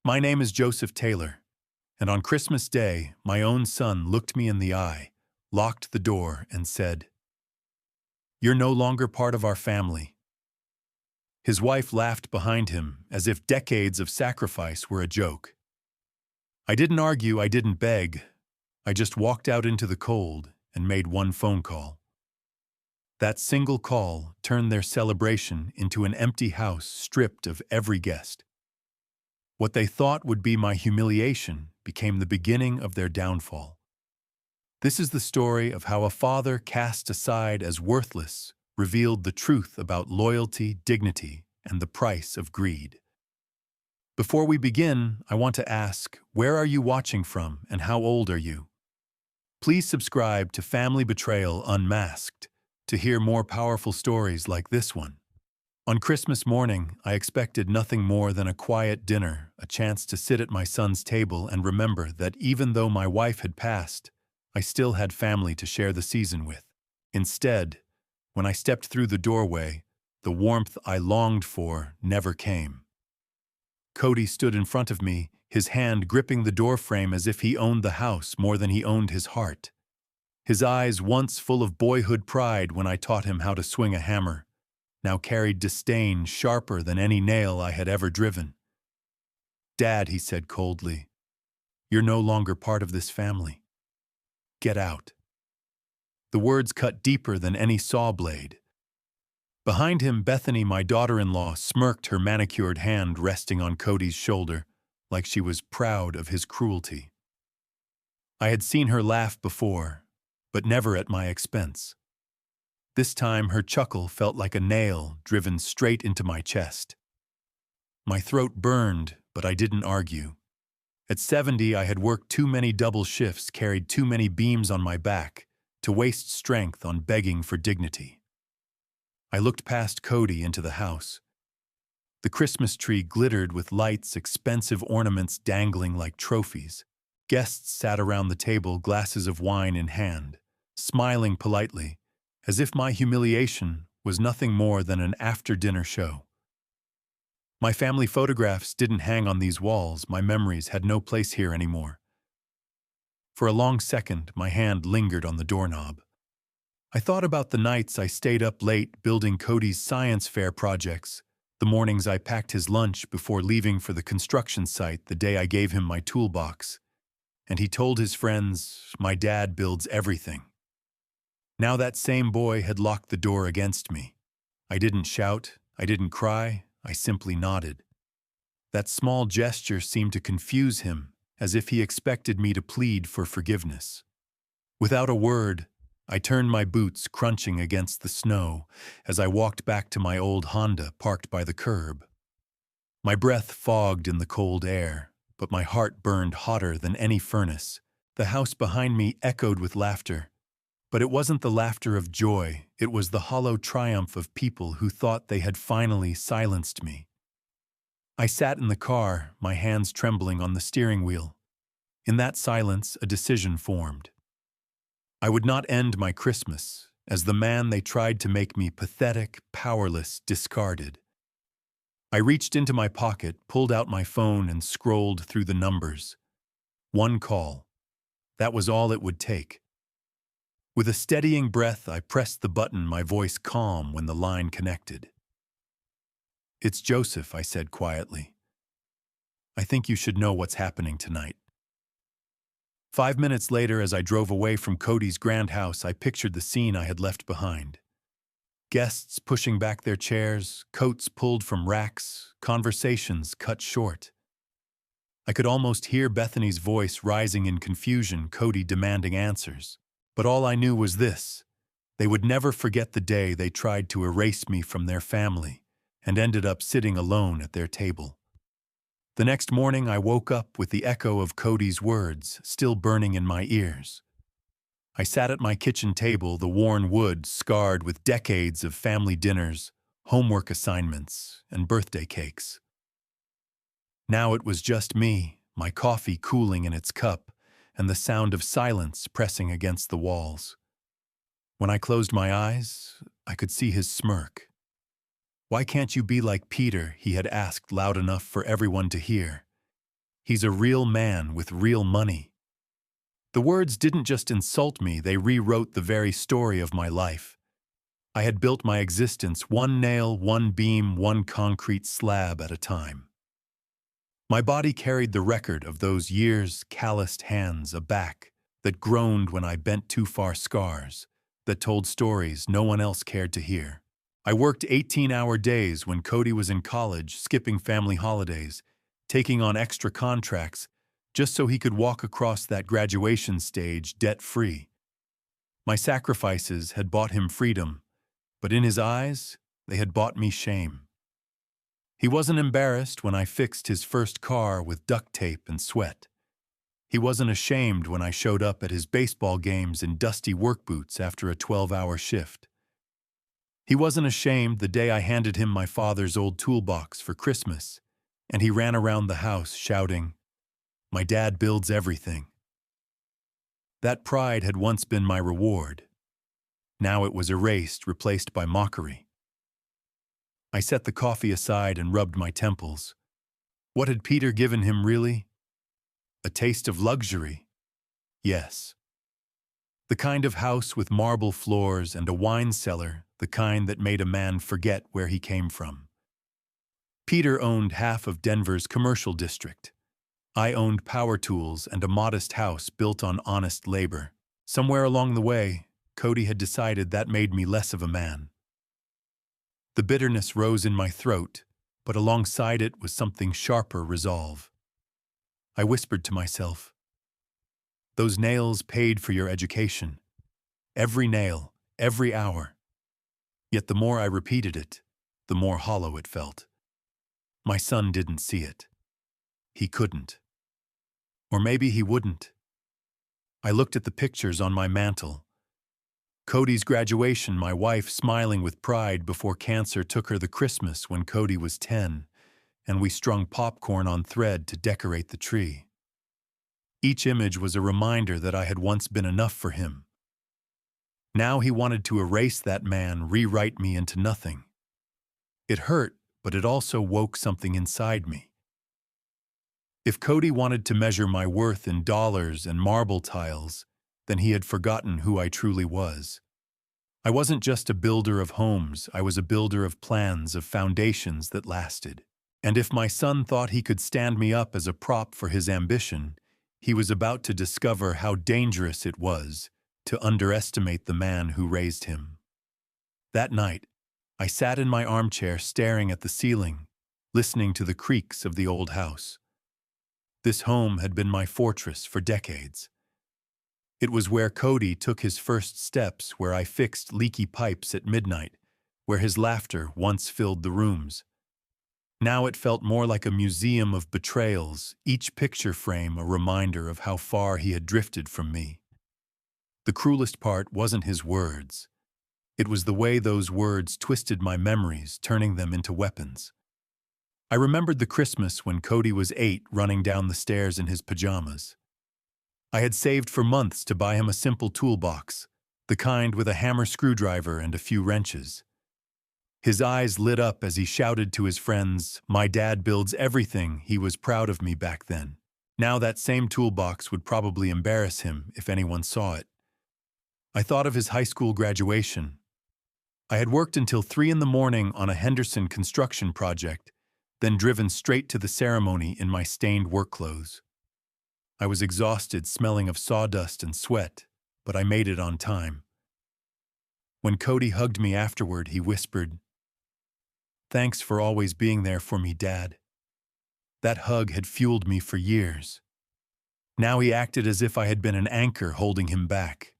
My name is Joseph Taylor, and on Christmas Day, my own son looked me in the eye, locked the door, and said, "You're no longer part of our family." His wife laughed behind him as if decades of sacrifice were a joke. I didn't argue, I didn't beg. I just walked out into the cold and made one phone call. That single call turned their celebration into an empty house stripped of every guest. What they thought would be my humiliation became the beginning of their downfall. This is the story of how a father cast aside as worthless revealed the truth about loyalty, dignity, and the price of greed. Before we begin, I want to ask, where are you watching from and how old are you? Please subscribe to Family Betrayal Unmasked to hear more powerful stories like this one. On Christmas morning, I expected nothing more than a quiet dinner, a chance to sit at my son's table and remember that even though my wife had passed, I still had family to share the season with. Instead, when I stepped through the doorway, the warmth I longed for never came. Cody stood in front of me, his hand gripping the doorframe as if he owned the house more than he owned his heart. His eyes, once full of boyhood pride when I taught him how to swing a hammer, now carried disdain sharper than any nail I had ever driven. "Dad," he said coldly, "you're no longer part of this family. Get out." The words cut deeper than any saw blade. Behind him, Bethany, my daughter-in-law, smirked, her manicured hand resting on Cody's shoulder, like she was proud of his cruelty. I had seen her laugh before, but never at my expense. This time, her chuckle felt like a nail driven straight into my chest. My throat burned, but I didn't argue. At 70, I had worked too many double shifts, carried too many beams on my back, to waste strength on begging for dignity. I looked past Cody into the house. The Christmas tree glittered with lights, expensive ornaments dangling like trophies. Guests sat around the table, glasses of wine in hand, smiling politely, as if my humiliation was nothing more than an after-dinner show. My family photographs didn't hang on these walls. My memories had no place here anymore. For a long second, my hand lingered on the doorknob. I thought about the nights I stayed up late building Cody's science fair projects, the mornings I packed his lunch before leaving for the construction site the day I gave him my toolbox, and he told his friends, "My dad builds everything." Now that same boy had locked the door against me. I didn't shout, I didn't cry, I simply nodded. That small gesture seemed to confuse him, as if he expected me to plead for forgiveness. Without a word, I turned my boots crunching against the snow as I walked back to my old Honda parked by the curb. My breath fogged in the cold air, but my heart burned hotter than any furnace. The house behind me echoed with laughter. But it wasn't the laughter of joy, it was the hollow triumph of people who thought they had finally silenced me. I sat in the car, my hands trembling on the steering wheel. In that silence, a decision formed. I would not end my Christmas as the man they tried to make me pathetic, powerless, discarded. I reached into my pocket, pulled out my phone, and scrolled through the numbers. One call. That was all it would take. With a steadying breath, I pressed the button, my voice calm when the line connected. "It's Joseph," I said quietly. "I think you should know what's happening tonight." 5 minutes later, as I drove away from Cody's grand house, I pictured the scene I had left behind. Guests pushing back their chairs, coats pulled from racks, conversations cut short. I could almost hear Bethany's voice rising in confusion, Cody demanding answers. But all I knew was this: they would never forget the day they tried to erase me from their family and ended up sitting alone at their table. The next morning, I woke up with the echo of Cody's words still burning in my ears. I sat at my kitchen table, the worn wood scarred with decades of family dinners, homework assignments, and birthday cakes. Now it was just me, my coffee cooling in its cup, and the sound of silence pressing against the walls. When I closed my eyes, I could see his smirk. "Why can't you be like Peter?" he had asked loud enough for everyone to hear. He's a real man with real money. The words didn't just insult me, they rewrote the very story of my life. I had built my existence one nail, one beam, one concrete slab at a time. My body carried the record of those years, calloused hands, a back that groaned when I bent too far, scars that told stories no one else cared to hear. I worked 18-hour days when Cody was in college, skipping family holidays, taking on extra contracts, just so he could walk across that graduation stage debt-free. My sacrifices had bought him freedom, but in his eyes, they had bought me shame. He wasn't embarrassed when I fixed his first car with duct tape and sweat. He wasn't ashamed when I showed up at his baseball games in dusty work boots after a 12-hour shift. He wasn't ashamed the day I handed him my father's old toolbox for Christmas, and he ran around the house shouting, "My dad builds everything." That pride had once been my reward. Now it was erased, replaced by mockery. I set the coffee aside and rubbed my temples. What had Peter given him, really? A taste of luxury? Yes. The kind of house with marble floors and a wine cellar, the kind that made a man forget where he came from. Peter owned half of Denver's commercial district. I owned power tools and a modest house built on honest labor. Somewhere along the way, Cody had decided that made me less of a man. The bitterness rose in my throat, but alongside it was something sharper: resolve. I whispered to myself, "Those nails paid for your education. Every nail, every hour." Yet the more I repeated it, the more hollow it felt. My son didn't see it. He couldn't. Or maybe he wouldn't. I looked at the pictures on my mantle. Cody's graduation, my wife smiling with pride before cancer took her, the Christmas when Cody was 10, and we strung popcorn on thread to decorate the tree. Each image was a reminder that I had once been enough for him. Now he wanted to erase that man, rewrite me into nothing. It hurt, but it also woke something inside me. If Cody wanted to measure my worth in dollars and marble tiles, then he had forgotten who I truly was. I wasn't just a builder of homes, I was a builder of plans, of foundations that lasted. And if my son thought he could stand me up as a prop for his ambition, he was about to discover how dangerous it was to underestimate the man who raised him. That night, I sat in my armchair staring at the ceiling, listening to the creaks of the old house. This home had been my fortress for decades. It was where Cody took his first steps, where I fixed leaky pipes at midnight, where his laughter once filled the rooms. Now it felt more like a museum of betrayals, each picture frame a reminder of how far he had drifted from me. The cruelest part wasn't his words. It was the way those words twisted my memories, turning them into weapons. I remembered the Christmas when Cody was 8, running down the stairs in his pajamas. I had saved for months to buy him a simple toolbox, the kind with a hammer, screwdriver, and a few wrenches. His eyes lit up as he shouted to his friends, "My dad builds everything." He was proud of me back then. Now that same toolbox would probably embarrass him if anyone saw it. I thought of his high school graduation. I had worked until 3 a.m. on a Henderson construction project, then driven straight to the ceremony in my stained work clothes. I was exhausted, smelling of sawdust and sweat, but I made it on time. When Cody hugged me afterward, he whispered, "Thanks for always being there for me, Dad." That hug had fueled me for years. Now he acted as if I had been an anchor holding him back.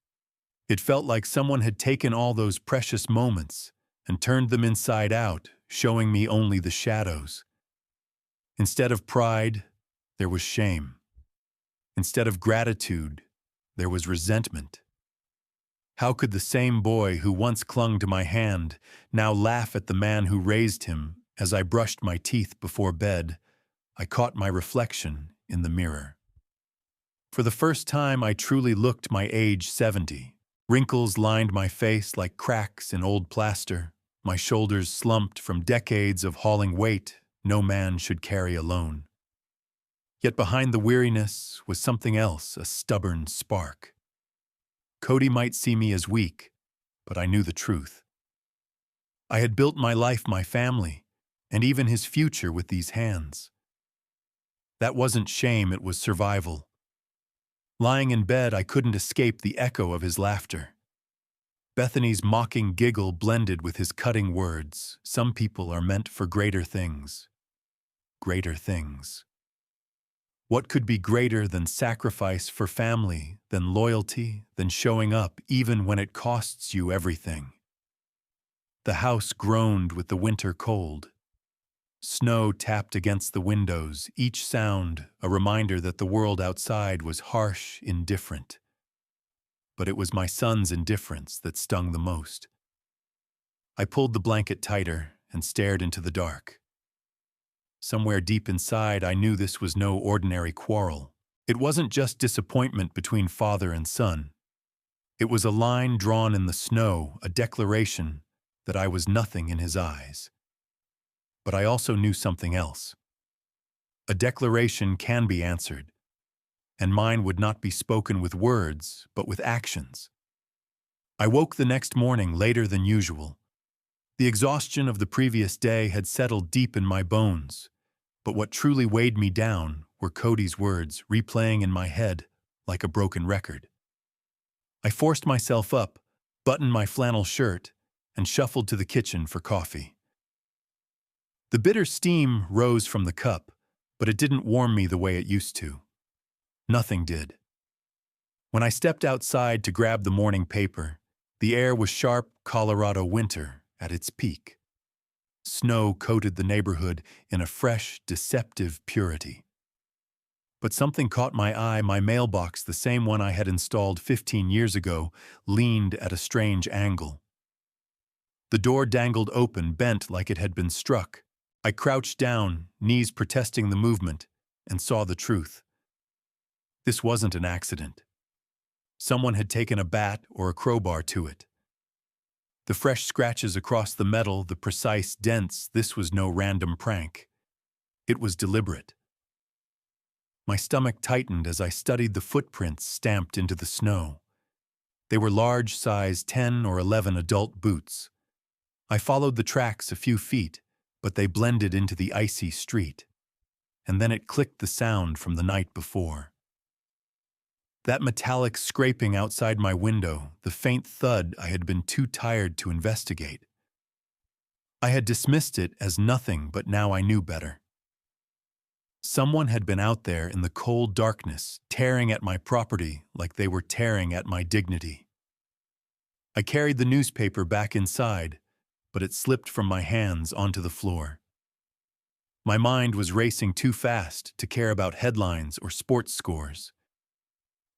It felt like someone had taken all those precious moments and turned them inside out, showing me only the shadows. Instead of pride, there was shame. Instead of gratitude, there was resentment. How could the same boy who once clung to my hand now laugh at the man who raised him? As I brushed my teeth before bed, I caught my reflection in the mirror. For the first time, I truly looked my age, 70. Wrinkles lined my face like cracks in old plaster. My shoulders slumped from decades of hauling weight no man should carry alone. Yet behind the weariness was something else, a stubborn spark. Cody might see me as weak, but I knew the truth. I had built my life, my family, and even his future with these hands. That wasn't shame, it was survival. Lying in bed, I couldn't escape the echo of his laughter. Bethany's mocking giggle blended with his cutting words. Some people are meant for greater things. Greater things. What could be greater than sacrifice for family, than loyalty, than showing up even when it costs you everything? The house groaned with the winter cold. Snow tapped against the windows, each sound a reminder that the world outside was harsh, indifferent. But it was my son's indifference that stung the most. I pulled the blanket tighter and stared into the dark. Somewhere deep inside, I knew this was no ordinary quarrel. It wasn't just disappointment between father and son. It was a line drawn in the snow, a declaration that I was nothing in his eyes. But I also knew something else. A declaration can be answered, and mine would not be spoken with words, but with actions. I woke the next morning later than usual. The exhaustion of the previous day had settled deep in my bones, but what truly weighed me down were Cody's words replaying in my head like a broken record. I forced myself up, buttoned my flannel shirt, and shuffled to the kitchen for coffee. The bitter steam rose from the cup, but it didn't warm me the way it used to. Nothing did. When I stepped outside to grab the morning paper, the air was sharp Colorado winter at its peak. Snow coated the neighborhood in a fresh, deceptive purity. But something caught my eye. My mailbox, the same one I had installed 15 years ago, leaned at a strange angle. The door dangled open, bent like it had been struck. I crouched down, knees protesting the movement, and saw the truth. This wasn't an accident. Someone had taken a bat or a crowbar to it. The fresh scratches across the metal, the precise dents, this was no random prank. It was deliberate. My stomach tightened as I studied the footprints stamped into the snow. They were large size 10 or 11 adult boots. I followed the tracks a few feet, but they blended into the icy street. And then it clicked, the sound from the night before. That metallic scraping outside my window, the faint thud I had been too tired to investigate. I had dismissed it as nothing, but now I knew better. Someone had been out there in the cold darkness, tearing at my property like they were tearing at my dignity. I carried the newspaper back inside, but it slipped from my hands onto the floor. My mind was racing too fast to care about headlines or sports scores.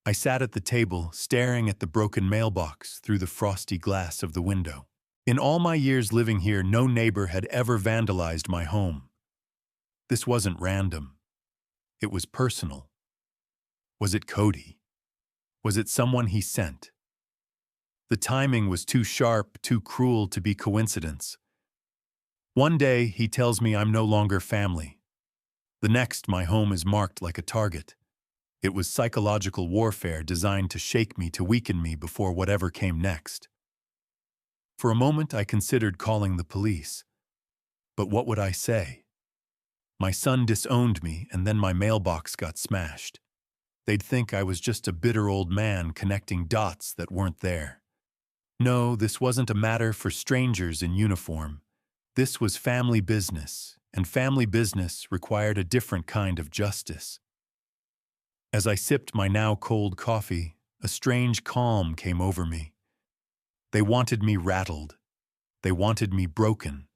I sat at the table, staring at the broken mailbox through the frosty glass of the window. In all my years living here, no neighbor had ever vandalized my home. This wasn't random. It was personal. Was it Cody? Was it someone he sent? The timing was too sharp, too cruel to be coincidence. One day, he tells me I'm no longer family. The next, my home is marked like a target. It was psychological warfare designed to shake me, to weaken me before whatever came next. For a moment, I considered calling the police. But what would I say? My son disowned me, and then my mailbox got smashed. They'd think I was just a bitter old man connecting dots that weren't there. No, this wasn't a matter for strangers in uniform. This was family business, and family business required a different kind of justice. As I sipped my now cold coffee, a strange calm came over me. They wanted me rattled. They wanted me broken.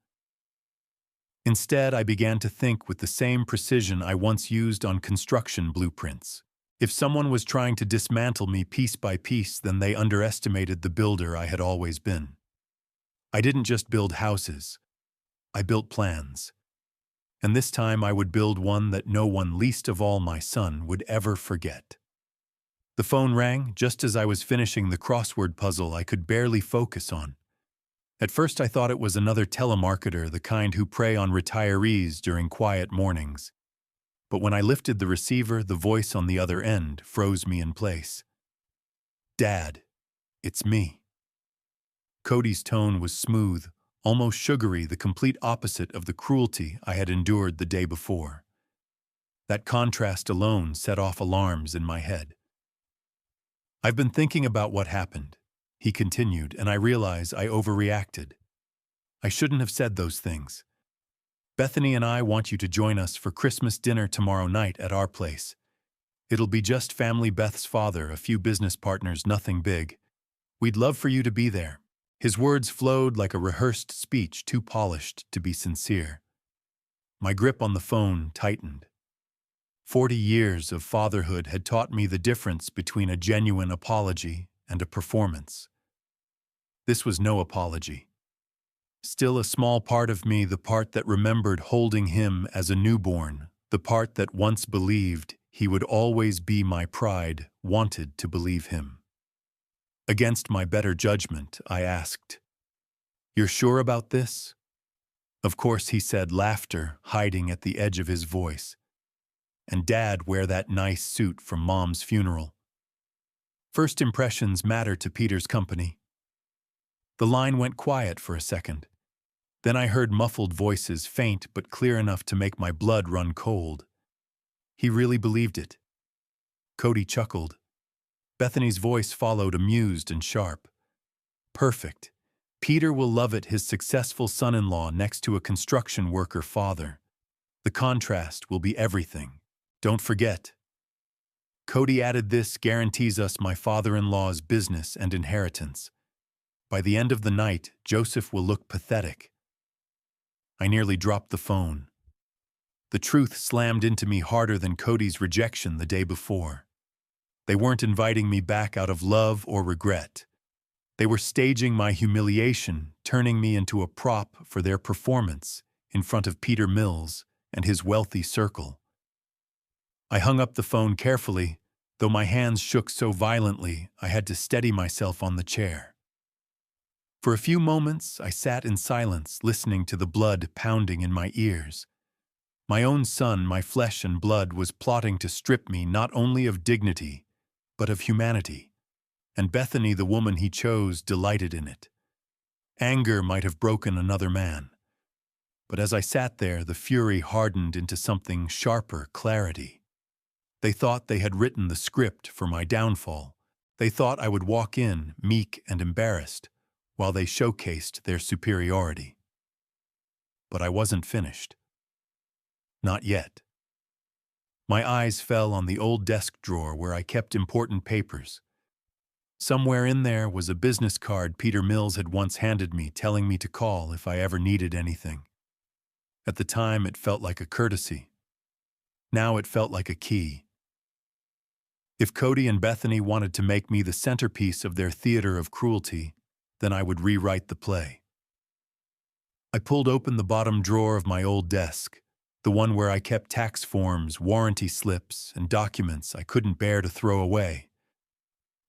Instead, I began to think with the same precision I once used on construction blueprints. If someone was trying to dismantle me piece by piece, then they underestimated the builder I had always been. I didn't just build houses. I built plans. And this time I would build one that no one, least of all my son, would ever forget. The phone rang just as I was finishing the crossword puzzle I could barely focus on. At first I thought it was another telemarketer, the kind who prey on retirees during quiet mornings. But when I lifted the receiver, the voice on the other end froze me in place. "Dad, it's me." Cody's tone was smooth, almost sugary, the complete opposite of the cruelty I had endured the day before. That contrast alone set off alarms in my head. "I've been thinking about what happened," he continued, "and I realize I overreacted. I shouldn't have said those things. Bethany and I want you to join us for Christmas dinner tomorrow night at our place. It'll be just family, Beth's father, a few business partners, nothing big. We'd love for you to be there." His words flowed like a rehearsed speech, too polished to be sincere. My grip on the phone tightened. 40 years of fatherhood had taught me the difference between a genuine apology and a performance. This was no apology. Still a small part of me, the part that remembered holding him as a newborn, the part that once believed he would always be my pride, wanted to believe him. Against my better judgment, I asked, "You're sure about this?" "Of course," he said, laughter hiding at the edge of his voice. "And Dad wear that nice suit from Mom's funeral. First impressions matter to Peter's company." The line went quiet for a second. Then I heard muffled voices, faint but clear enough to make my blood run cold. He really believed it. Cody chuckled. Bethany's voice followed, amused and sharp. "Perfect. Peter will love it, his successful son-in-law next to a construction worker father. The contrast will be everything. Don't forget." Cody added, "This guarantees us my father-in-law's business and inheritance. By the end of the night, Joseph will look pathetic." I nearly dropped the phone. The truth slammed into me harder than Cody's rejection the day before. They weren't inviting me back out of love or regret. They were staging my humiliation, turning me into a prop for their performance in front of Peter Mills and his wealthy circle. I hung up the phone carefully, though my hands shook so violently I had to steady myself on the chair. For a few moments, I sat in silence, listening to the blood pounding in my ears. My own son, my flesh and blood, was plotting to strip me not only of dignity, but of humanity. And Bethany, the woman he chose, delighted in it. Anger might have broken another man. But as I sat there, the fury hardened into something sharper, clarity. They thought they had written the script for my downfall. They thought I would walk in, meek and embarrassed, while they showcased their superiority. But I wasn't finished. Not yet. My eyes fell on the old desk drawer where I kept important papers. Somewhere in there was a business card Peter Mills had once handed me, telling me to call if I ever needed anything. At the time, it felt like a courtesy. Now it felt like a key. If Cody and Bethany wanted to make me the centerpiece of their theater of cruelty, then I would rewrite the play. I pulled open the bottom drawer of my old desk, the one where I kept tax forms, warranty slips, and documents I couldn't bear to throw away.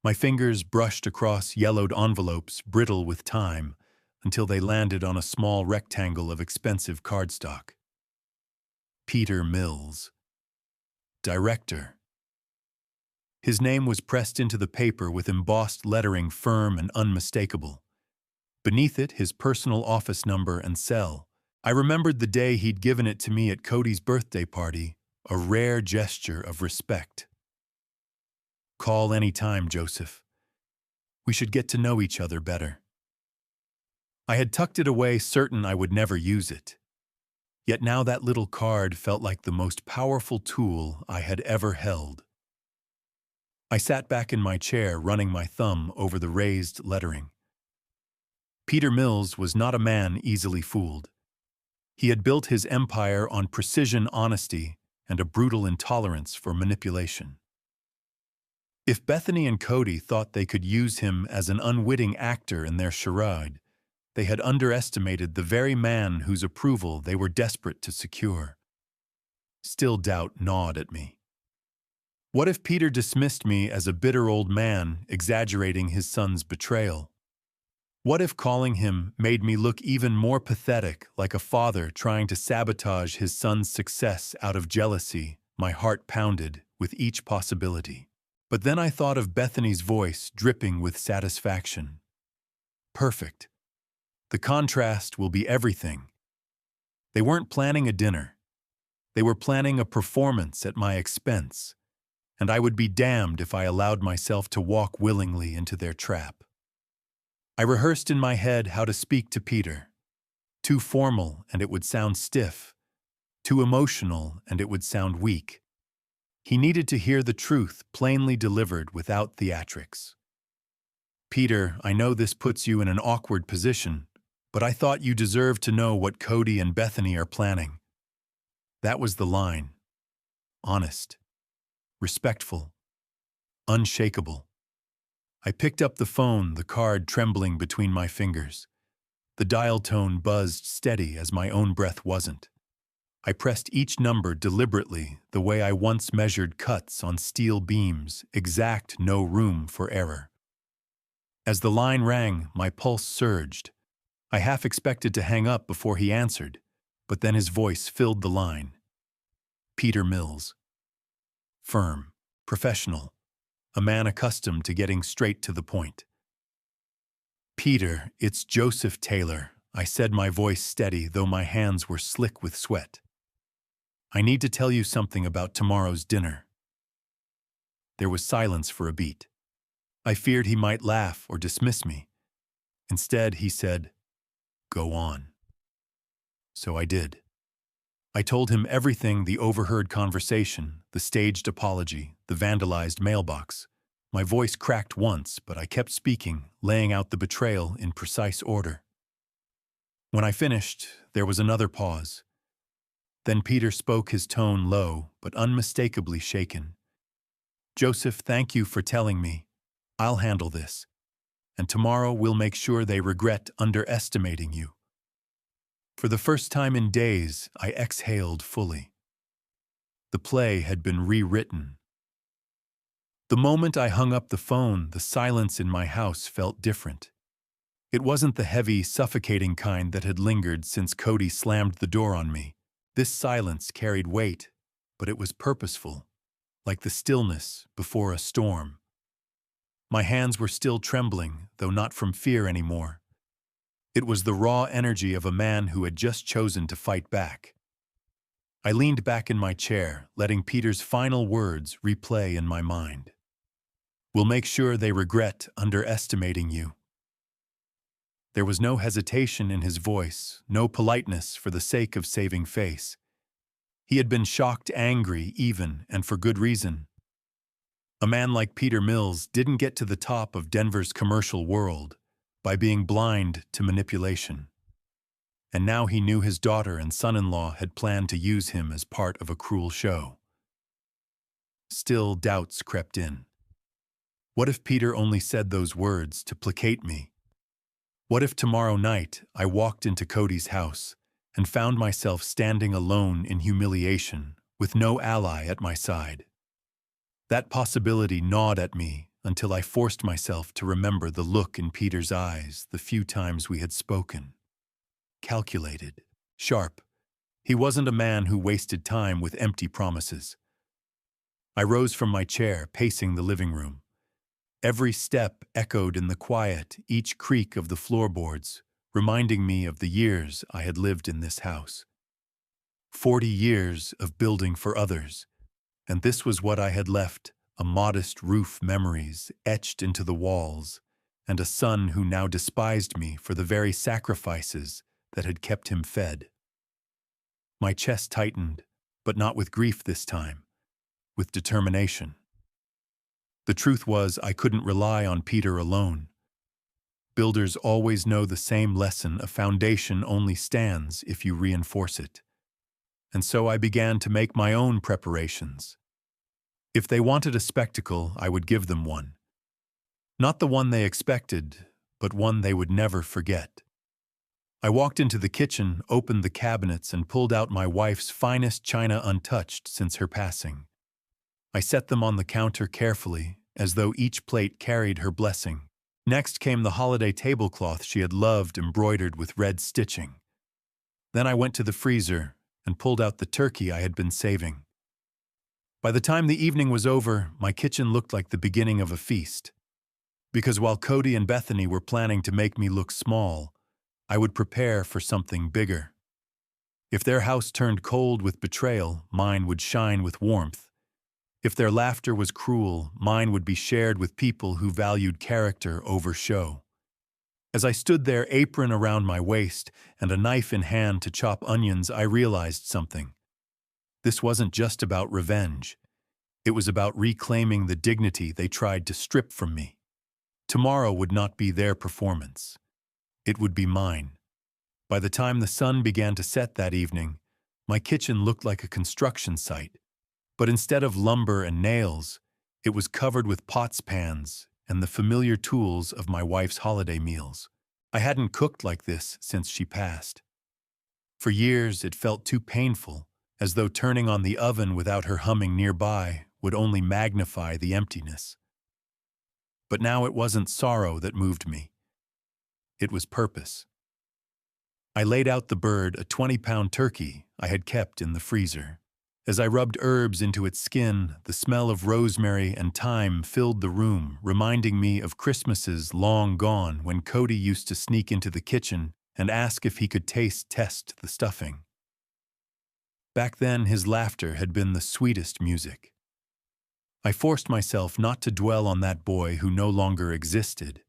My fingers brushed across yellowed envelopes, brittle with time, until they landed on a small rectangle of expensive cardstock. Peter Mills. Director. His name was pressed into the paper with embossed lettering, firm and unmistakable. Beneath it, his personal office number and cell. I remembered the day he'd given it to me at Cody's birthday party, a rare gesture of respect. "Call any time, Joseph. We should get to know each other better." I had tucked it away, certain I would never use it. Yet now that little card felt like the most powerful tool I had ever held. I sat back in my chair, running my thumb over the raised lettering. Peter Mills was not a man easily fooled. He had built his empire on precision, honesty, and a brutal intolerance for manipulation. If Bethany and Cody thought they could use him as an unwitting actor in their charade, they had underestimated the very man whose approval they were desperate to secure. Still, doubt gnawed at me. What if Peter dismissed me as a bitter old man exaggerating his son's betrayal? What if calling him made me look even more pathetic, like a father trying to sabotage his son's success out of jealousy My heart pounded with each possibility. But then I thought of Bethany's voice dripping with satisfaction. Perfect. The contrast will be everything. They weren't planning a dinner. They were planning a performance at my expense, and I would be damned if I allowed myself to walk willingly into their trap. I rehearsed in my head how to speak to Peter. Too formal and it would sound stiff. Too emotional and it would sound weak. He needed to hear the truth plainly delivered without theatrics. Peter, I know this puts you in an awkward position, but I thought you deserved to know what Cody and Bethany are planning. That was the line. Honest. Respectful. Unshakable. I picked up the phone, the card trembling between my fingers. The dial tone buzzed steady as my own breath wasn't. I pressed each number deliberately, the way I once measured cuts on steel beams, exact, no room for error. As the line rang, my pulse surged. I half expected to hang up before he answered, but then his voice filled the line. Peter Mills. Firm, professional, a man accustomed to getting straight to the point. Peter, it's Joseph Taylor, I said, my voice steady, though my hands were slick with sweat. I need to tell you something about tomorrow's dinner. There was silence for a beat. I feared he might laugh or dismiss me. Instead, he said, "Go on." So I did. I told him everything: the overheard conversation, the staged apology, the vandalized mailbox. My voice cracked once, but I kept speaking, laying out the betrayal in precise order. When I finished, there was another pause. Then Peter spoke, his tone low, but unmistakably shaken. "Joseph, thank you for telling me. I'll handle this. And tomorrow we'll make sure they regret underestimating you." For the first time in days, I exhaled fully. The play had been rewritten. The moment I hung up the phone, the silence in my house felt different. It wasn't the heavy, suffocating kind that had lingered since Cody slammed the door on me. This silence carried weight, but it was purposeful, like the stillness before a storm. My hands were still trembling, though not from fear anymore. It was the raw energy of a man who had just chosen to fight back. I leaned back in my chair, letting Peter's final words replay in my mind. "We'll make sure they regret underestimating you." There was no hesitation in his voice, no politeness for the sake of saving face. He had been shocked, angry, even, and for good reason. A man like Peter Mills didn't get to the top of Denver's commercial world by being blind to manipulation. And now he knew his daughter and son-in-law had planned to use him as part of a cruel show. Still, doubts crept in. What if Peter only said those words to placate me? What if tomorrow night I walked into Cody's house and found myself standing alone in humiliation with no ally at my side? That possibility gnawed at me until I forced myself to remember the look in Peter's eyes the few times we had spoken. Calculated, sharp. He wasn't a man who wasted time with empty promises. I rose from my chair, pacing the living room. Every step echoed in the quiet, each creak of the floorboards, reminding me of the years I had lived in this house. 40 years of building for others, and this was what I had left: a modest roof, memories etched into the walls, and a son who now despised me for the very sacrifices that had kept him fed. My chest tightened, but not with grief this time, with determination. The truth was, I couldn't rely on Peter alone. Builders always know the same lesson: a foundation only stands if you reinforce it. And so I began to make my own preparations. If they wanted a spectacle, I would give them one. Not the one they expected, but one they would never forget. I walked into the kitchen, opened the cabinets, and pulled out my wife's finest china untouched since her passing. I set them on the counter carefully, as though each plate carried her blessing. Next came the holiday tablecloth she had loved, embroidered with red stitching. Then I went to the freezer and pulled out the turkey I had been saving. By the time the evening was over, my kitchen looked like the beginning of a feast. Because while Cody and Bethany were planning to make me look small, I would prepare for something bigger. If their house turned cold with betrayal, mine would shine with warmth. If their laughter was cruel, mine would be shared with people who valued character over show. As I stood there, apron around my waist and a knife in hand to chop onions, I realized something. This wasn't just about revenge. It was about reclaiming the dignity they tried to strip from me. Tomorrow would not be their performance. It would be mine. By the time the sun began to set that evening, my kitchen looked like a construction site. But instead of lumber and nails, it was covered with pots, pans, and the familiar tools of my wife's holiday meals. I hadn't cooked like this since she passed. For years, it felt too painful, as though turning on the oven without her humming nearby would only magnify the emptiness. But now it wasn't sorrow that moved me. It was purpose. I laid out the bird, a 20-pound turkey I had kept in the freezer. As I rubbed herbs into its skin, the smell of rosemary and thyme filled the room, reminding me of Christmases long gone when Cody used to sneak into the kitchen and ask if he could test the stuffing. Back then, his laughter had been the sweetest music. I forced myself not to dwell on that boy who no longer existed.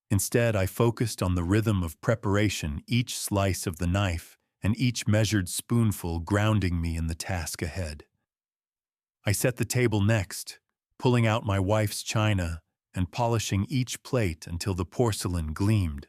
Instead, I focused on the rhythm of preparation, each slice of the knife and each measured spoonful grounding me in the task ahead. I set the table next, pulling out my wife's china and polishing each plate until the porcelain gleamed.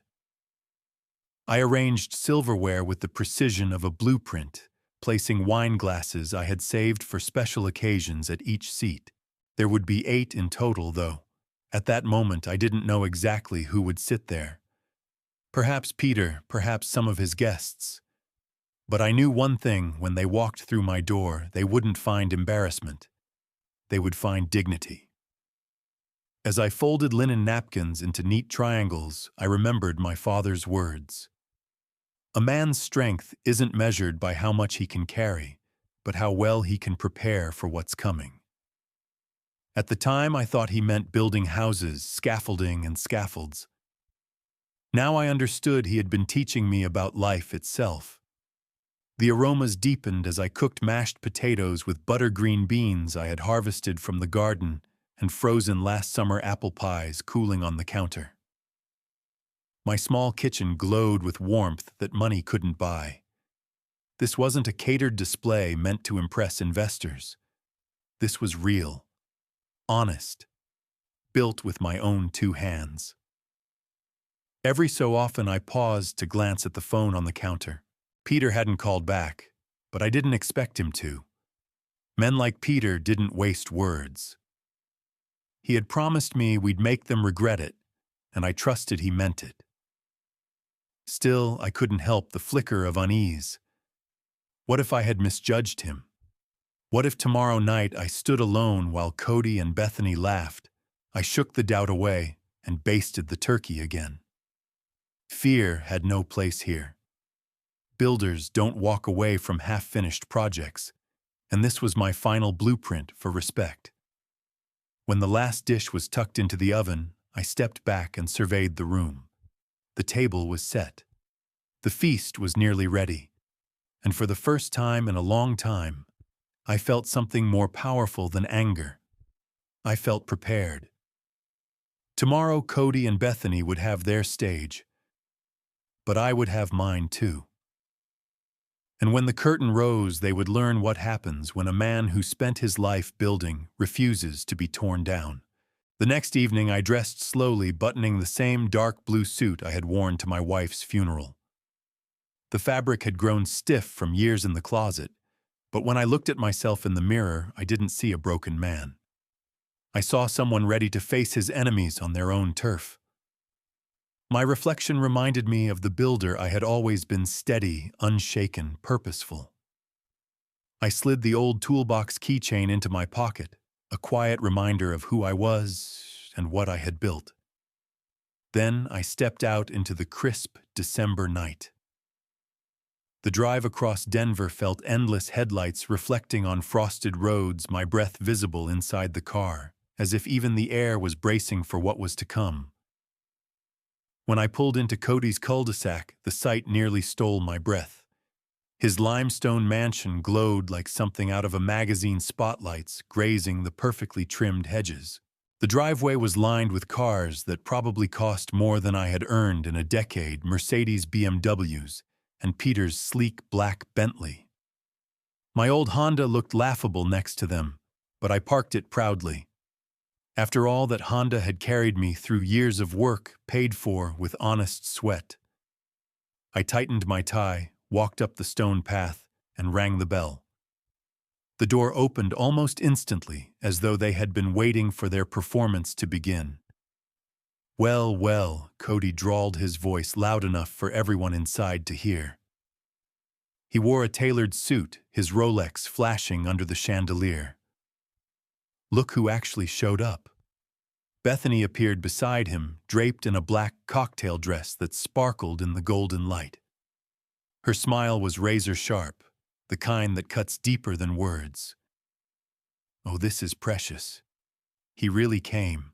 I arranged silverware with the precision of a blueprint, placing wine glasses I had saved for special occasions at each seat. There would be 8 in total, though. At that moment, I didn't know exactly who would sit there. Perhaps Peter, perhaps some of his guests. But I knew one thing: when they walked through my door, they wouldn't find embarrassment. They would find dignity. As I folded linen napkins into neat triangles, I remembered my father's words. A man's strength isn't measured by how much he can carry, but how well he can prepare for what's coming. At the time, I thought he meant building houses, scaffolding, and scaffolds. Now I understood he had been teaching me about life itself. The aromas deepened as I cooked mashed potatoes with butter-green beans I had harvested from the garden and frozen last summer apple pies cooling on the counter. My small kitchen glowed with warmth that money couldn't buy. This wasn't a catered display meant to impress investors. This was real. Honest, built with my own 2 hands. Every so often I paused to glance at the phone on the counter. Peter hadn't called back, but I didn't expect him to. Men like Peter didn't waste words. He had promised me we'd make them regret it, and I trusted he meant it. Still, I couldn't help the flicker of unease. What if I had misjudged him? What if tomorrow night I stood alone while Cody and Bethany laughed? I shook the doubt away and basted the turkey again. Fear had no place here. Builders don't walk away from half-finished projects, and this was my final blueprint for respect. When the last dish was tucked into the oven, I stepped back and surveyed the room. The table was set. The feast was nearly ready, and for the first time in a long time, I felt something more powerful than anger. I felt prepared. Tomorrow, Cody and Bethany would have their stage, but I would have mine too. And when the curtain rose, they would learn what happens when a man who spent his life building refuses to be torn down. The next evening, I dressed slowly, buttoning the same dark blue suit I had worn to my wife's funeral. The fabric had grown stiff from years in the closet, but when I looked at myself in the mirror, I didn't see a broken man. I saw someone ready to face his enemies on their own turf. My reflection reminded me of the builder I had always been: steady, unshaken, purposeful. I slid the old toolbox keychain into my pocket, a quiet reminder of who I was and what I had built. Then I stepped out into the crisp December night. The drive across Denver felt endless headlights reflecting on frosted roads, my breath visible inside the car, as if even the air was bracing for what was to come. When I pulled into Cody's cul-de-sac, the sight nearly stole my breath. His limestone mansion glowed like something out of a magazine's spotlights, grazing the perfectly trimmed hedges. The driveway was lined with cars that probably cost more than I had earned in a decade, Mercedes BMWs, and Peter's sleek black Bentley. My old Honda looked laughable next to them, but I parked it proudly. After all that Honda had carried me through years of work paid for with honest sweat. I tightened my tie, walked up the stone path, and rang the bell. The door opened almost instantly, as though they had been waiting for their performance to begin. "Well, well," Cody drawled, his voice loud enough for everyone inside to hear. He wore a tailored suit, his Rolex flashing under the chandelier. Look who actually showed up. Bethany appeared beside him, draped in a black cocktail dress that sparkled in the golden light. Her smile was razor-sharp, the kind that cuts deeper than words. Oh, this is precious. He really came.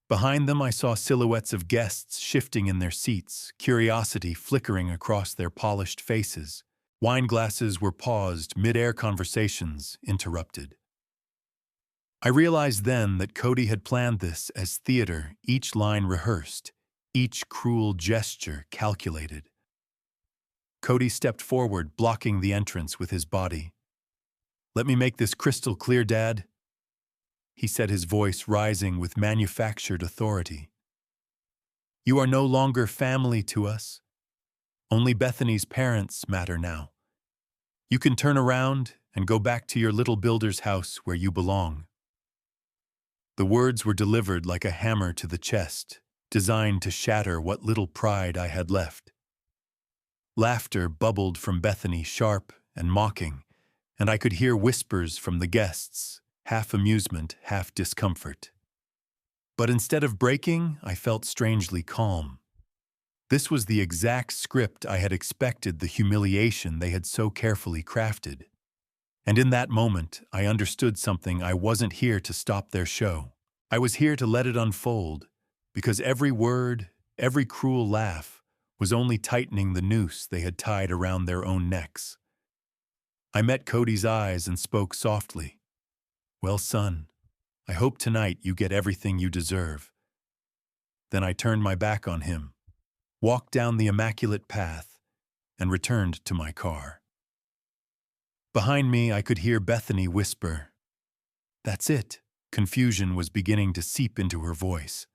Behind them I saw silhouettes of guests shifting in their seats, curiosity flickering across their polished faces. Wine glasses were paused, mid-air conversations interrupted. I realized then that Cody had planned this as theater, each line rehearsed, each cruel gesture calculated. Cody stepped forward, blocking the entrance with his body. "Let me make this crystal clear, Dad," he said, his voice rising with manufactured authority. "You are no longer family to us. Only Bethany's parents matter now. You can turn around and go back to your little builder's house where you belong." The words were delivered like a hammer to the chest, designed to shatter what little pride I had left. Laughter bubbled from Bethany, sharp and mocking, and I could hear whispers from the guests, half amusement, half discomfort. But instead of breaking, I felt strangely calm. This was the exact script I had expected, the humiliation they had so carefully crafted. And in that moment, I understood something. I wasn't here to stop their show. I was here to let it unfold, because every word, every cruel laugh, was only tightening the noose they had tied around their own necks. I met Cody's eyes and spoke softly. "Well, son, I hope tonight you get everything you deserve." Then I turned my back on him, walked down the immaculate path, and returned to my car. Behind me, I could hear Bethany whisper, "That's it." Confusion was beginning to seep into her voice.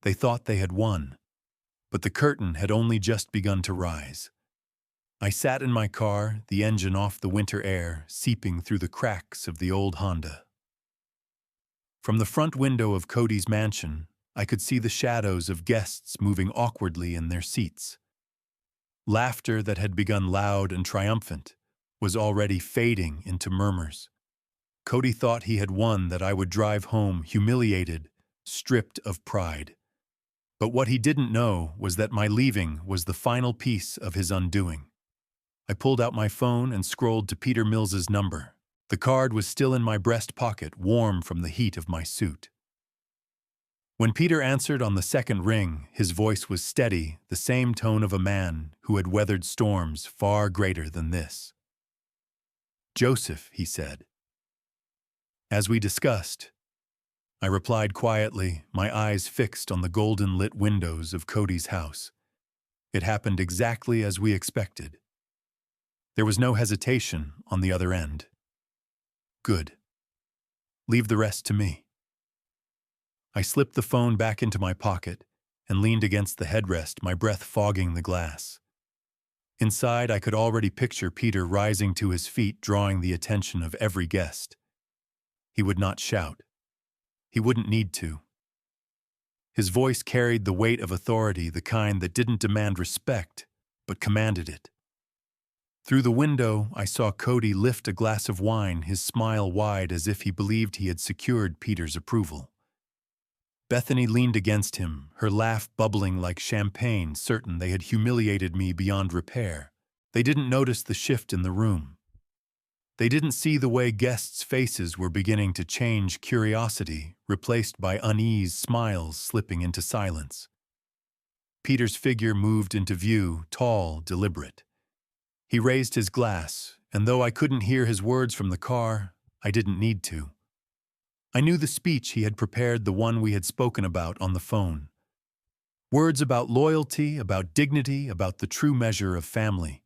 They thought they had won, but the curtain had only just begun to rise. I sat in my car, the engine off, the winter air seeping through the cracks of the old Honda. From the front window of Cody's mansion, I could see the shadows of guests moving awkwardly in their seats. Laughter that had begun loud and triumphant was already fading into murmurs. Cody thought he had won, that I would drive home humiliated, stripped of pride. But what he didn't know was that my leaving was the final piece of his undoing. I pulled out my phone and scrolled to Peter Mills's number. The card was still in my breast pocket, warm from the heat of my suit. When Peter answered on the second ring, his voice was steady, the same tone of a man who had weathered storms far greater than this. "Joseph," he said. "As we discussed," I replied quietly, my eyes fixed on the golden-lit windows of Cody's house. It happened exactly as we expected. There was no hesitation on the other end. "Good. Leave the rest to me." I slipped the phone back into my pocket and leaned against the headrest, my breath fogging the glass. Inside, I could already picture Peter rising to his feet, drawing the attention of every guest. He would not shout. He wouldn't need to. His voice carried the weight of authority, the kind that didn't demand respect, but commanded it. Through the window, I saw Cody lift a glass of wine, his smile wide as if he believed he had secured Peter's approval. Bethany leaned against him, her laugh bubbling like champagne, certain they had humiliated me beyond repair. They didn't notice the shift in the room. They didn't see the way guests' faces were beginning to change, curiosity replaced by unease, smiles slipping into silence. Peter's figure moved into view, tall, deliberate. He raised his glass, and though I couldn't hear his words from the car, I didn't need to. I knew the speech he had prepared, the one we had spoken about on the phone. Words about loyalty, about dignity, about the true measure of family.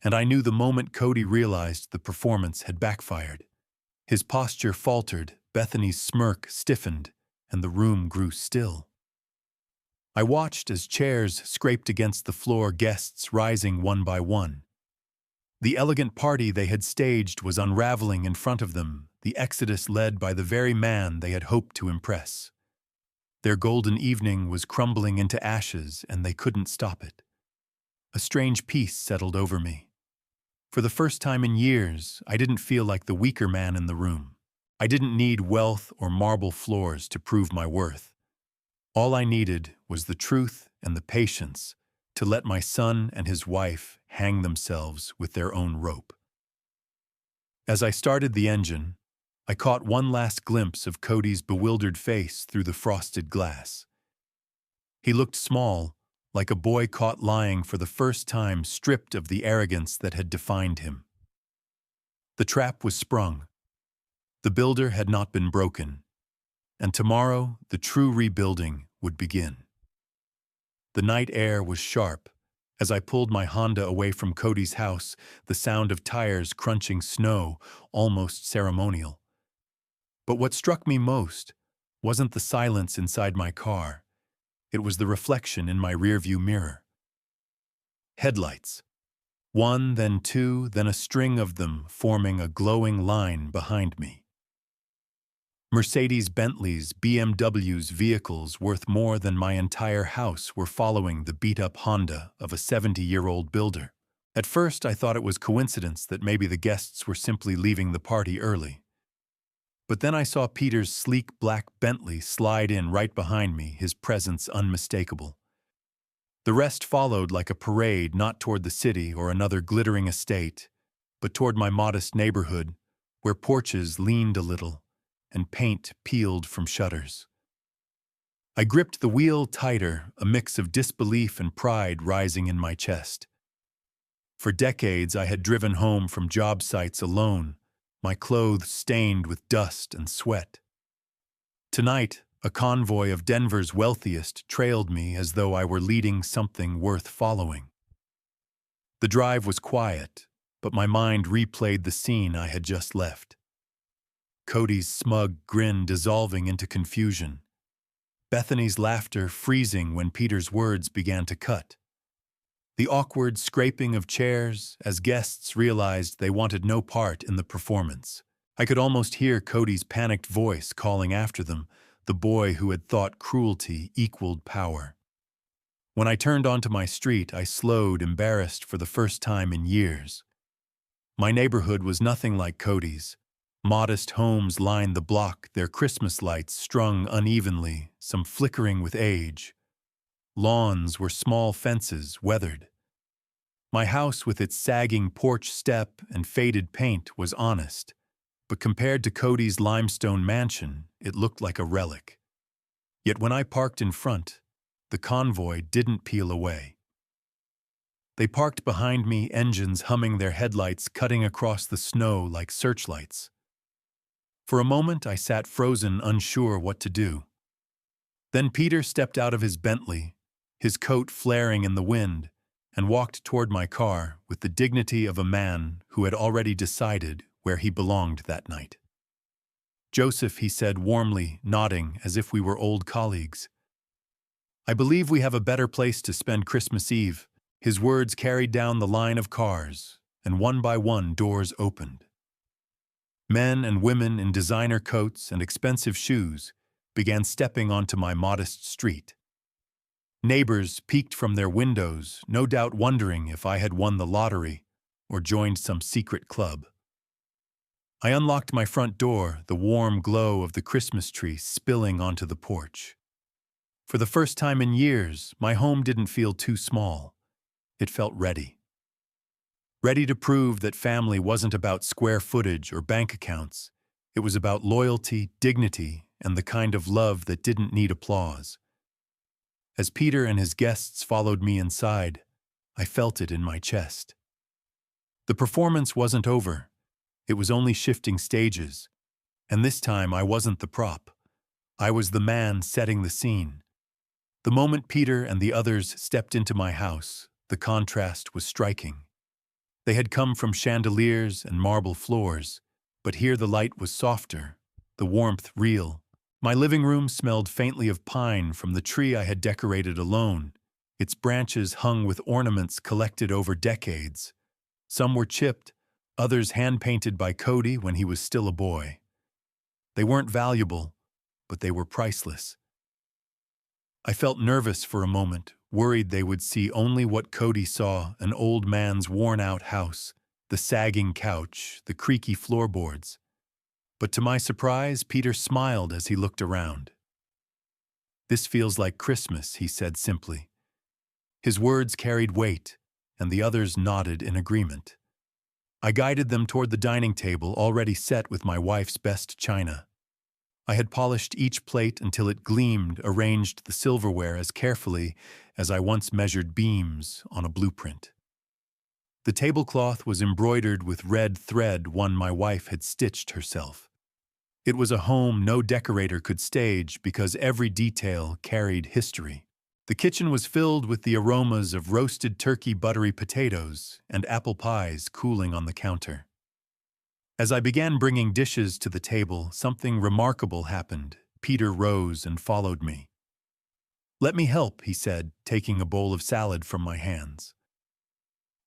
And I knew the moment Cody realized the performance had backfired. His posture faltered, Bethany's smirk stiffened, and the room grew still. I watched as chairs scraped against the floor, guests rising one by one. The elegant party they had staged was unraveling in front of them, the exodus led by the very man they had hoped to impress. Their golden evening was crumbling into ashes, and they couldn't stop it. A strange peace settled over me. For the first time in years, I didn't feel like the weaker man in the room. I didn't need wealth or marble floors to prove my worth. All I needed was the truth and the patience to let my son and his wife hang themselves with their own rope. As I started the engine, I caught one last glimpse of Cody's bewildered face through the frosted glass. He looked small, like a boy caught lying for the first time, stripped of the arrogance that had defined him. The trap was sprung. The builder had not been broken, and tomorrow the true rebuilding would begin. The night air was sharp. As I pulled my Honda away from Cody's house, the sound of tires crunching snow, almost ceremonial. But what struck me most wasn't the silence inside my car. It was the reflection in my rearview mirror. Headlights. One, then two, then a string of them forming a glowing line behind me. Mercedes, Bentleys, BMWs, vehicles worth more than my entire house were following the beat-up Honda of a 70-year-old builder. At first, I thought it was coincidence that maybe the guests were simply leaving the party early. But then I saw Peter's sleek black Bentley slide in right behind me, his presence unmistakable. The rest followed like a parade, not toward the city or another glittering estate, but toward my modest neighborhood, where porches leaned a little and paint peeled from shutters. I gripped the wheel tighter, a mix of disbelief and pride rising in my chest. For decades I had driven home from job sites alone, my clothes stained with dust and sweat. Tonight, a convoy of Denver's wealthiest trailed me as though I were leading something worth following. The drive was quiet, but my mind replayed the scene I had just left. Cody's smug grin dissolving into confusion. Bethany's laughter freezing when Peter's words began to cut. The awkward scraping of chairs as guests realized they wanted no part in the performance. I could almost hear Cody's panicked voice calling after them, the boy who had thought cruelty equaled power. When I turned onto my street, I slowed, embarrassed for the first time in years. My neighborhood was nothing like Cody's. Modest homes lined the block, their Christmas lights strung unevenly, some flickering with age. Lawns were small fences, weathered. My house, with its sagging porch step and faded paint, was honest, but compared to Cody's limestone mansion, it looked like a relic. Yet when I parked in front, the convoy didn't peel away. They parked behind me, engines humming, their headlights cutting across the snow like searchlights. For a moment, I sat frozen, unsure what to do. Then Peter stepped out of his Bentley, his coat flaring in the wind, and walked toward my car with the dignity of a man who had already decided where he belonged that night. "Joseph," he said warmly, nodding as if we were old colleagues. "I believe we have a better place to spend Christmas Eve." His words carried down the line of cars, and one by one doors opened. Men and women in designer coats and expensive shoes began stepping onto my modest street. Neighbors peeked from their windows, no doubt wondering if I had won the lottery or joined some secret club. I unlocked my front door, the warm glow of the Christmas tree spilling onto the porch. For the first time in years, my home didn't feel too small. It felt ready. ready to prove that family wasn't about square footage or bank accounts. It was about loyalty, dignity, and the kind of love that didn't need applause. As Peter and his guests followed me inside, I felt it in my chest. The performance wasn't over. It was only shifting stages. And this time I wasn't the prop. I was the man setting the scene. The moment Peter and the others stepped into my house, the contrast was striking. They had come from chandeliers and marble floors, but here the light was softer, the warmth real. My living room smelled faintly of pine from the tree I had decorated alone, its branches hung with ornaments collected over decades. Some were chipped, others hand-painted by Cody when he was still a boy. They weren't valuable, but they were priceless. I felt nervous for a moment, worried they would see only what Cody saw, an old man's worn-out house, the sagging couch, the creaky floorboards. But to my surprise, Peter smiled as he looked around. "This feels like Christmas," he said simply. His words carried weight, and the others nodded in agreement. I guided them toward the dining table already set with my wife's best china. I had polished each plate until it gleamed, arranged the silverware as carefully as I once measured beams on a blueprint. The tablecloth was embroidered with red thread, one my wife had stitched herself. It was a home no decorator could stage because every detail carried history. The kitchen was filled with the aromas of roasted turkey, buttery potatoes, and apple pies cooling on the counter. As I began bringing dishes to the table, something remarkable happened. Peter rose and followed me. "Let me help," he said, taking a bowl of salad from my hands.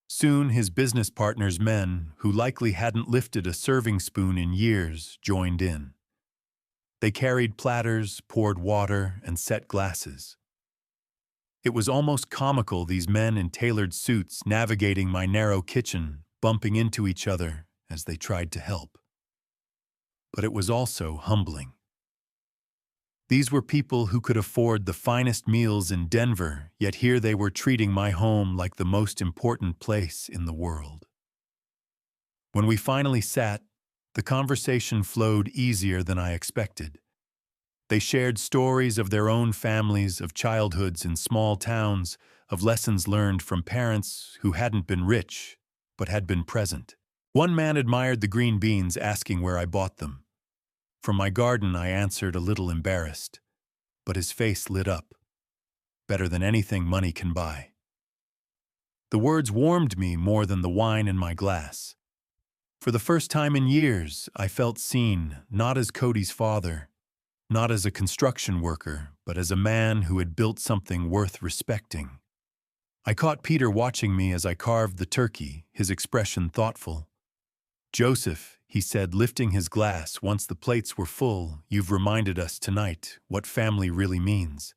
Soon his business partner's men, who likely hadn't lifted a serving spoon in years, joined in. They carried platters, poured water, and set glasses. It was almost comical, these men in tailored suits navigating my narrow kitchen, bumping into each other as they tried to help. But it was also humbling. These were people who could afford the finest meals in Denver, yet here they were treating my home like the most important place in the world. When we finally sat, the conversation flowed easier than I expected. They shared stories of their own families, of childhoods in small towns, of lessons learned from parents who hadn't been rich, but had been present. One man admired the green beans, asking where I bought them. From my garden, I answered, a little embarrassed, but his face lit up. Better than anything money can buy. The words warmed me more than the wine in my glass. For the first time in years, I felt seen, not as Cody's father, not as a construction worker, but as a man who had built something worth respecting. I caught Peter watching me as I carved the turkey, his expression thoughtful. "Joseph," he said, lifting his glass once the plates were full, "you've reminded us tonight what family really means.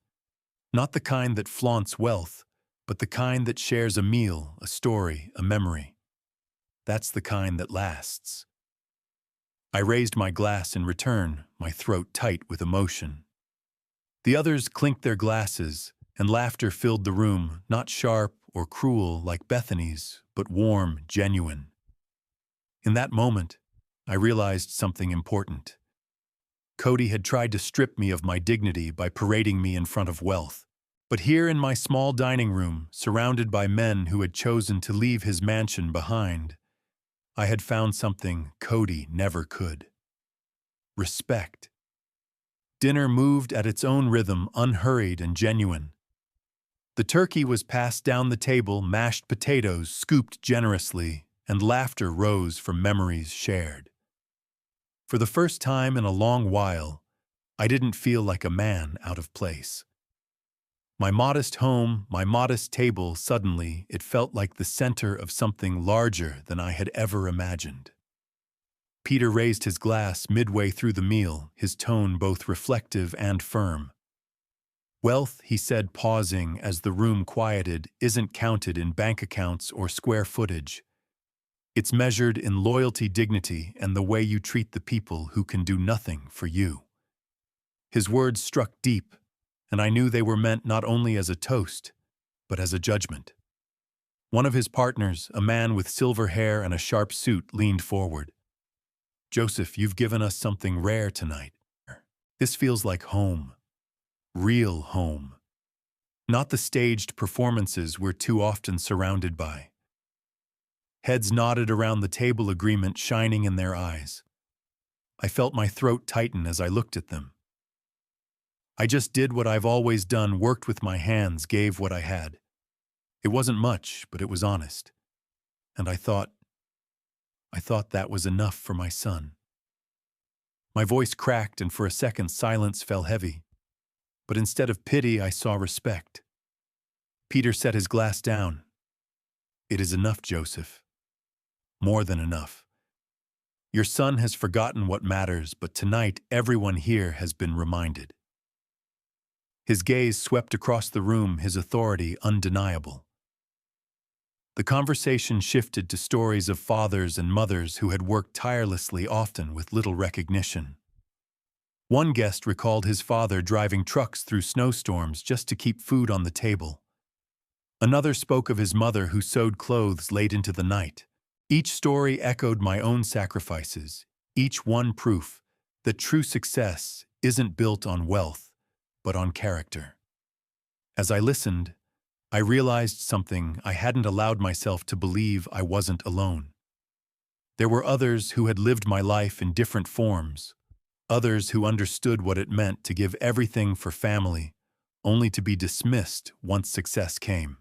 Not the kind that flaunts wealth, but the kind that shares a meal, a story, a memory. That's the kind that lasts." I raised my glass in return, my throat tight with emotion. The others clinked their glasses, and laughter filled the room, not sharp or cruel like Bethany's, but warm, genuine. In that moment, I realized something important. Cody had tried to strip me of my dignity by parading me in front of wealth. But here in my small dining room, surrounded by men who had chosen to leave his mansion behind, I had found something Cody never could. Respect. Dinner moved at its own rhythm, unhurried and genuine. The turkey was passed down the table, mashed potatoes scooped generously, and laughter rose from memories shared. For the first time in a long while, I didn't feel like a man out of place. My modest home, my modest table, suddenly it felt like the center of something larger than I had ever imagined. Peter raised his glass midway through the meal, his tone both reflective and firm. "Wealth," he said, pausing as the room quieted, "isn't counted in bank accounts or square footage. It's measured in loyalty, dignity, and the way you treat the people who can do nothing for you." His words struck deep, and I knew they were meant not only as a toast, but as a judgment. One of his partners, a man with silver hair and a sharp suit, leaned forward. "Joseph, you've given us something rare tonight. This feels like home. Real home. Not the staged performances we're too often surrounded by." Heads nodded around the table, agreement shining in their eyes. I felt my throat tighten as I looked at them. I just did what I've always done, worked with my hands, gave what I had. It wasn't much, but it was honest. And I thought that was enough for my son. My voice cracked, and for a second silence fell heavy. But instead of pity, I saw respect. Peter set his glass down. "It is enough, Joseph. More than enough. Your son has forgotten what matters, but tonight everyone here has been reminded." His gaze swept across the room, his authority undeniable. The conversation shifted to stories of fathers and mothers who had worked tirelessly, often with little recognition. One guest recalled his father driving trucks through snowstorms just to keep food on the table. Another spoke of his mother who sewed clothes late into the night. Each story echoed my own sacrifices, each one proof that true success isn't built on wealth, but on character. As I listened, I realized something. I hadn't allowed myself to believe I wasn't alone. There were others who had lived my life in different forms, others who understood what it meant to give everything for family, only to be dismissed once success came.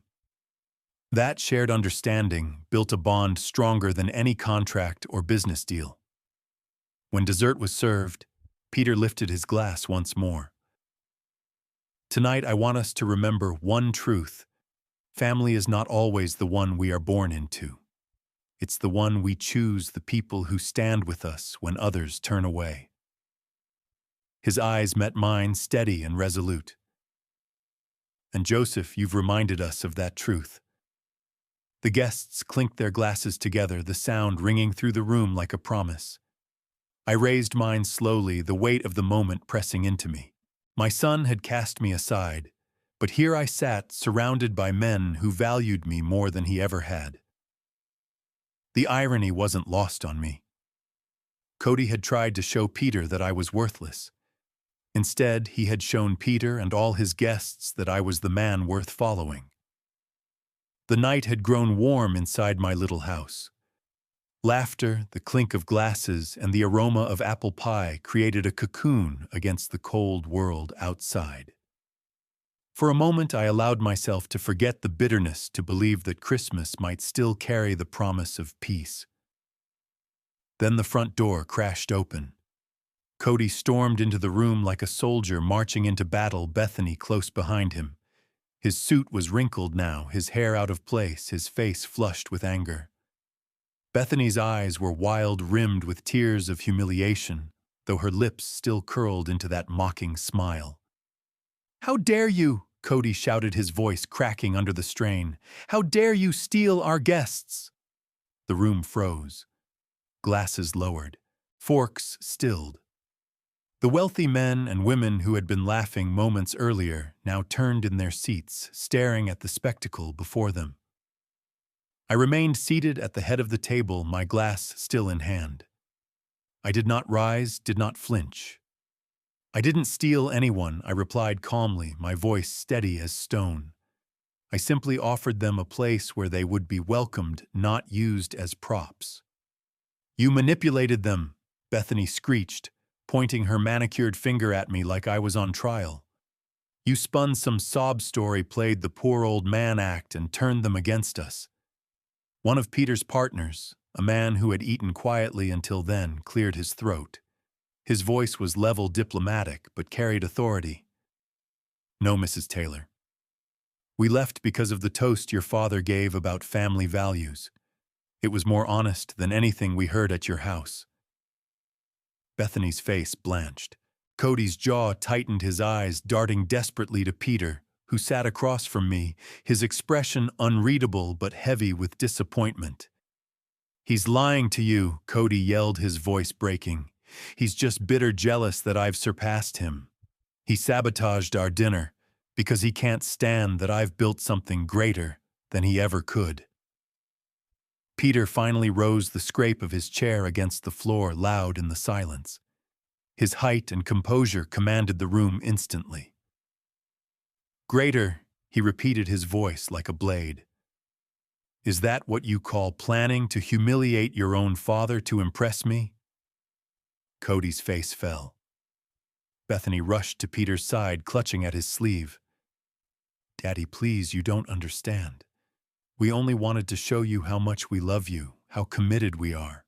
That shared understanding built a bond stronger than any contract or business deal. When dessert was served, Peter lifted his glass once more. "Tonight I want us to remember one truth. Family is not always the one we are born into. It's the one we choose, the people who stand with us when others turn away." His eyes met mine, steady and resolute. "And Joseph, you've reminded us of that truth." The guests clinked their glasses together, the sound ringing through the room like a promise. I raised mine slowly, the weight of the moment pressing into me. My son had cast me aside, but here I sat, surrounded by men who valued me more than he ever had. The irony wasn't lost on me. Cody had tried to show Peter that I was worthless. Instead, he had shown Peter and all his guests that I was the man worth following. The night had grown warm inside my little house. Laughter, the clink of glasses, and the aroma of apple pie created a cocoon against the cold world outside. For a moment, I allowed myself to forget the bitterness, to believe that Christmas might still carry the promise of peace. Then the front door crashed open. Cody stormed into the room like a soldier marching into battle, Bethany close behind him. His suit was wrinkled now, his hair out of place, his face flushed with anger. Bethany's eyes were wild, rimmed with tears of humiliation, though her lips still curled into that mocking smile. "How dare you?" Cody shouted, his voice cracking under the strain. "How dare you steal our guests?" The room froze. Glasses lowered. Forks stilled. The wealthy men and women who had been laughing moments earlier now turned in their seats, staring at the spectacle before them. I remained seated at the head of the table, my glass still in hand. I did not rise, did not flinch. "I didn't steal anyone," I replied calmly, my voice steady as stone. I simply offered them a place where they would be welcomed, not used as props. "You manipulated them," Bethany screeched, pointing her manicured finger at me like I was on trial. "You spun some sob story, played the poor old man act, and turned them against us." One of Peter's partners, a man who had eaten quietly until then, cleared his throat. His voice was level, diplomatic, but carried authority. "No, Mrs. Taylor. We left because of the toast your father gave about family values. It was more honest than anything we heard at your house." Bethany's face blanched. Cody's jaw tightened, his eyes darting desperately to Peter, who sat across from me, his expression unreadable but heavy with disappointment. "He's lying to you," Cody yelled, his voice breaking. "He's just bitter jealous that I've surpassed him. He sabotaged our dinner because he can't stand that I've built something greater than he ever could." Peter finally rose, the scrape of his chair against the floor loud in the silence. His height and composure commanded the room instantly. "Greater," he repeated, his voice like a blade. "Is that what you call planning to humiliate your own father to impress me?" Cody's face fell. Bethany rushed to Peter's side, clutching at his sleeve. "Daddy, please, you don't understand. We only wanted to show you how much we love you, how committed we are."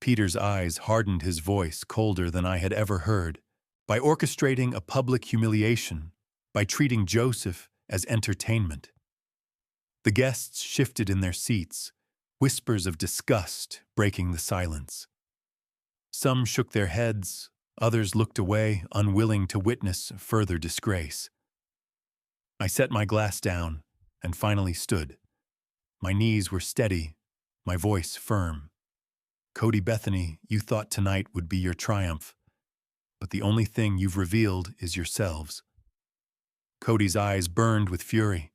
Peter's eyes hardened, his voice colder than I had ever heard. "By orchestrating a public humiliation, by treating Joseph as entertainment." The guests shifted in their seats, whispers of disgust breaking the silence. Some shook their heads, others looked away, unwilling to witness further disgrace. I set my glass down and finally stood. My knees were steady, my voice firm. "Cody, Bethany, you thought tonight would be your triumph, but the only thing you've revealed is yourselves." Cody's eyes burned with fury.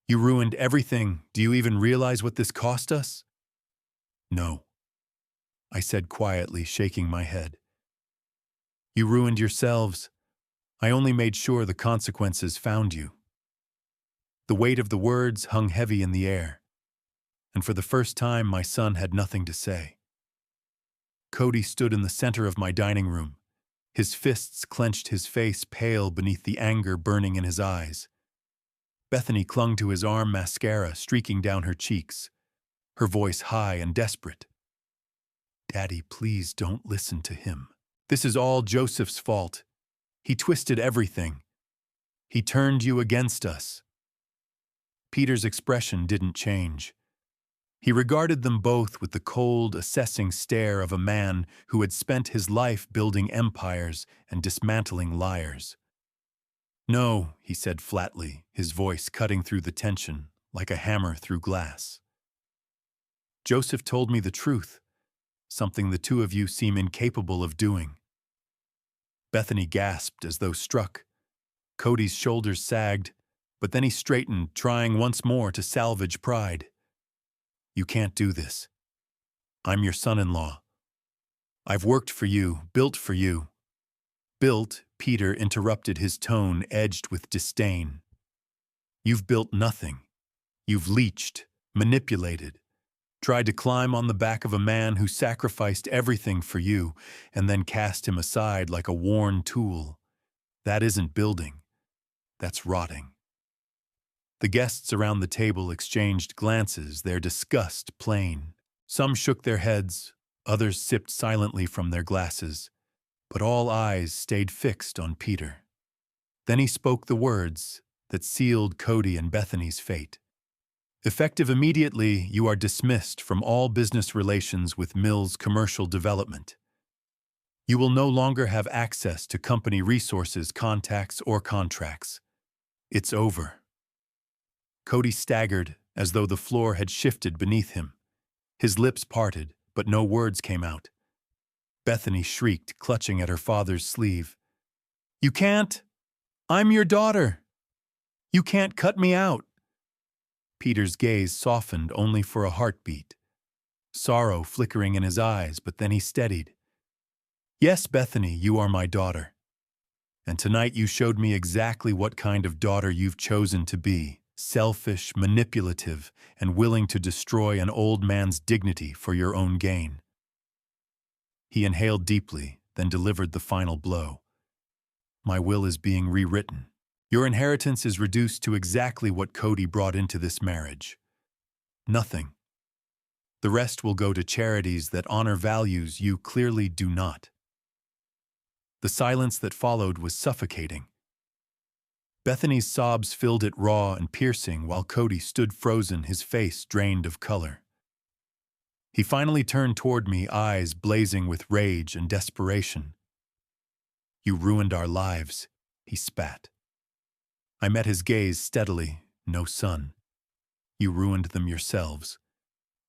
"You ruined everything. Do you even realize what this cost us?" "No," I said quietly, shaking my head. "You ruined yourselves. I only made sure the consequences found you." The weight of the words hung heavy in the air, and for the first time my son had nothing to say. Cody stood in the center of my dining room. His fists clenched, his face pale beneath the anger burning in his eyes. Bethany clung to his arm, mascara streaking down her cheeks, her voice high and desperate. "Daddy, please don't listen to him. This is all Joseph's fault. He twisted everything. He turned you against us." Peter's expression didn't change. He regarded them both with the cold, assessing stare of a man who had spent his life building empires and dismantling liars. "No," he said flatly, his voice cutting through the tension like a hammer through glass. "Joseph told me the truth, something the two of you seem incapable of doing." Bethany gasped as though struck. Cody's shoulders sagged, but then he straightened, trying once more to salvage pride. "You can't do this. I'm your son-in-law. I've worked for you, built for you." "Built," Peter interrupted, his tone edged with disdain. "You've built nothing. You've leeched, manipulated, tried to climb on the back of a man who sacrificed everything for you and then cast him aside like a worn tool. That isn't building. That's rotting." The guests around the table exchanged glances, their disgust plain. Some shook their heads, others sipped silently from their glasses, but all eyes stayed fixed on Peter. Then he spoke the words that sealed Cody and Bethany's fate. "Effective immediately, you are dismissed from all business relations with Mills Commercial Development. You will no longer have access to company resources, contacts, or contracts. It's over." Cody staggered as though the floor had shifted beneath him. His lips parted, but no words came out. Bethany shrieked, clutching at her father's sleeve. "You can't! I'm your daughter! You can't cut me out!" Peter's gaze softened only for a heartbeat, sorrow flickering in his eyes, but then he steadied. "Yes, Bethany, you are my daughter. And tonight you showed me exactly what kind of daughter you've chosen to be. Selfish, manipulative, and willing to destroy an old man's dignity for your own gain." He inhaled deeply, then delivered the final blow. "My will is being rewritten. Your inheritance is reduced to exactly what Cody brought into this marriage. Nothing. The rest will go to charities that honor values you clearly do not." The silence that followed was suffocating. Bethany's sobs filled it raw and piercing while Cody stood frozen, his face drained of color. He finally turned toward me, eyes blazing with rage and desperation. "You ruined our lives," he spat. I met his gaze steadily. "No, son. You ruined them yourselves.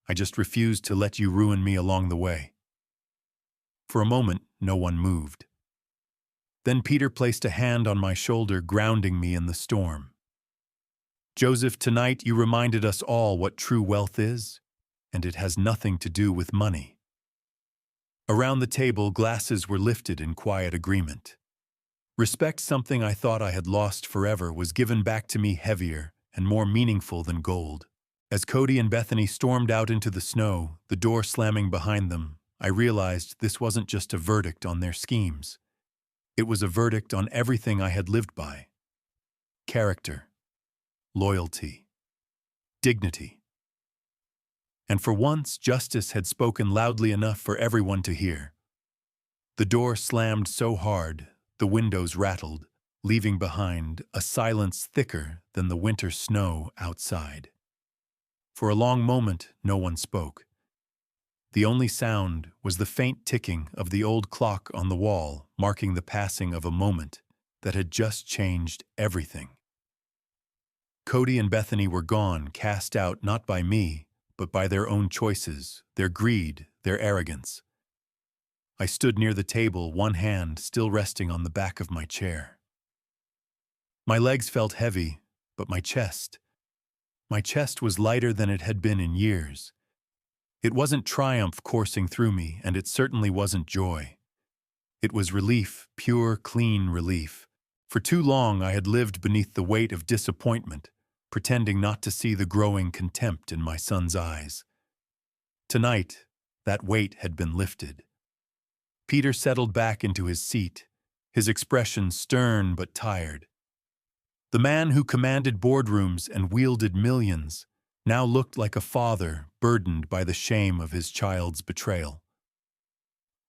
I just refused to let you ruin me along the way." For a moment, no one moved. Then Peter placed a hand on my shoulder, grounding me in the storm. "Joseph, tonight you reminded us all what true wealth is, and it has nothing to do with money. Around the table, glasses were lifted in quiet agreement. Respect, something I thought I had lost forever, was given back to me heavier and more meaningful than gold. As Cody and Bethany stormed out into the snow, the door slamming behind them, I realized this wasn't just a verdict on their schemes. It was a verdict on everything I had lived by. Character, loyalty, dignity. And for once, justice had spoken loudly enough for everyone to hear. The door slammed so hard, the windows rattled, leaving behind a silence thicker than the winter snow outside. For a long moment, no one spoke. The only sound was the faint ticking of the old clock on the wall, marking the passing of a moment that had just changed everything. Cody and Bethany were gone, cast out not by me, but by their own choices, their greed, their arrogance. I stood near the table, one hand still resting on the back of my chair. My legs felt heavy, but my chest was lighter than it had been in years. It wasn't triumph coursing through me, and it certainly wasn't joy. It was relief, pure, clean relief. For too long I had lived beneath the weight of disappointment, pretending not to see the growing contempt in my son's eyes. Tonight, that weight had been lifted. Peter settled back into his seat, his expression stern but tired. The man who commanded boardrooms and wielded millions now looked like a father burdened by the shame of his child's betrayal.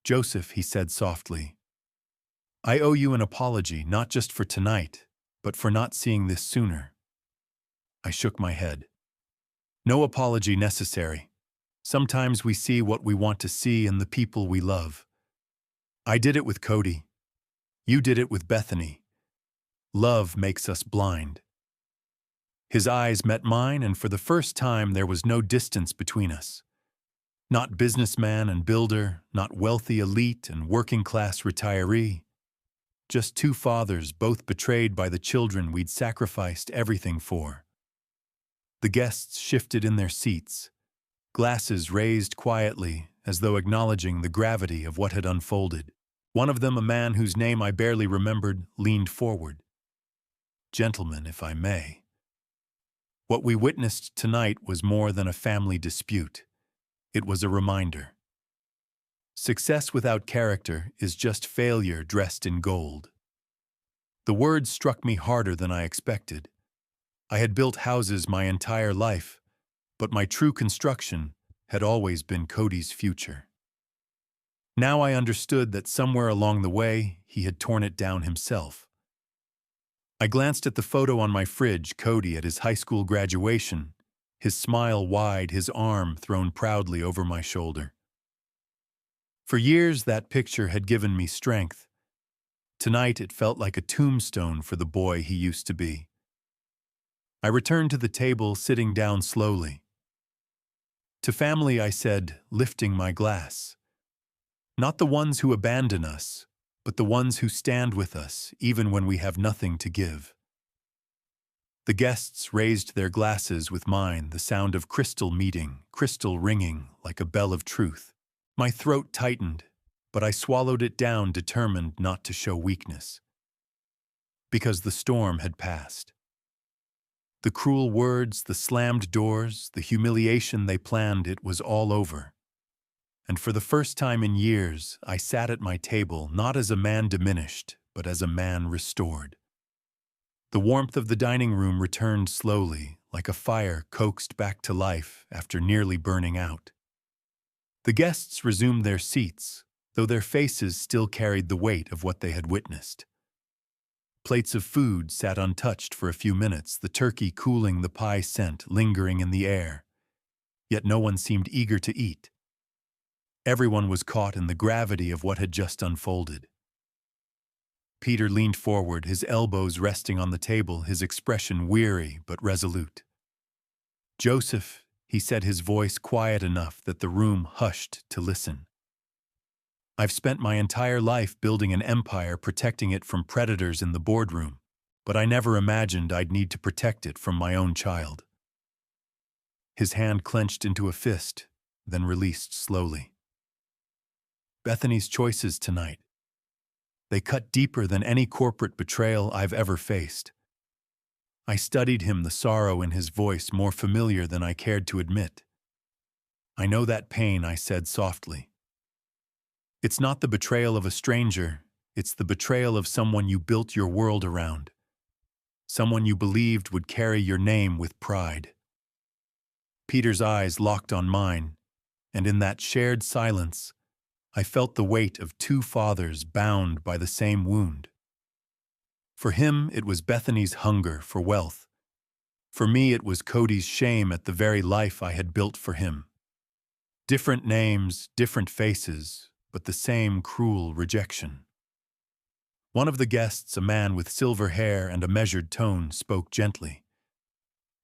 "Joseph," he said softly, "I owe you an apology, not just for tonight, but for not seeing this sooner." I shook my head. "No apology necessary. Sometimes we see what we want to see in the people we love. I did it with Cody. You did it with Bethany. Love makes us blind." His eyes met mine, and for the first time there was no distance between us. Not businessman and builder, not wealthy elite and working-class retiree. Just two fathers, both betrayed by the children we'd sacrificed everything for. The guests shifted in their seats, glasses raised quietly as though acknowledging the gravity of what had unfolded. One of them, a man whose name I barely remembered, leaned forward. "Gentlemen, if I may. What we witnessed tonight was more than a family dispute. It was a reminder. Success without character is just failure dressed in gold." The words struck me harder than I expected. I had built houses my entire life, but my true construction had always been Cody's future. Now I understood that somewhere along the way, he had torn it down himself. I glanced at the photo on my fridge, Cody at his high school graduation, his smile wide, his arm thrown proudly over my shoulder. For years, that picture had given me strength. Tonight, it felt like a tombstone for the boy he used to be. I returned to the table, sitting down slowly. "To family," I said, lifting my glass. "Not the ones who abandon us, but the ones who stand with us, even when we have nothing to give." The guests raised their glasses with mine, the sound of crystal meeting, crystal ringing like a bell of truth. My throat tightened, but I swallowed it down, determined not to show weakness. Because the storm had passed. The cruel words, the slammed doors, the humiliation they planned, it was all over. And for the first time in years, I sat at my table not as a man diminished, but as a man restored. The warmth of the dining room returned slowly, like a fire coaxed back to life after nearly burning out. The guests resumed their seats, though their faces still carried the weight of what they had witnessed. Plates of food sat untouched for a few minutes, the turkey cooling, the pie scent lingering in the air. Yet no one seemed eager to eat. Everyone was caught in the gravity of what had just unfolded. Peter leaned forward, his elbows resting on the table, his expression weary but resolute. "Joseph," he said, his voice quiet enough that the room hushed to listen. "I've spent my entire life building an empire, protecting it from predators in the boardroom, but I never imagined I'd need to protect it from my own child." His hand clenched into a fist, then released slowly. Bethany's choices tonight. They cut deeper than any corporate betrayal I've ever faced. I studied him, the sorrow in his voice more familiar than I cared to admit. "I know that pain," I said softly. "It's not the betrayal of a stranger, it's the betrayal of someone you built your world around. Someone you believed would carry your name with pride." Peter's eyes locked on mine, and in that shared silence, I felt the weight of two fathers bound by the same wound. For him, it was Bethany's hunger for wealth. For me, it was Cody's shame at the very life I had built for him. Different names, different faces, but the same cruel rejection. One of the guests, a man with silver hair and a measured tone, spoke gently.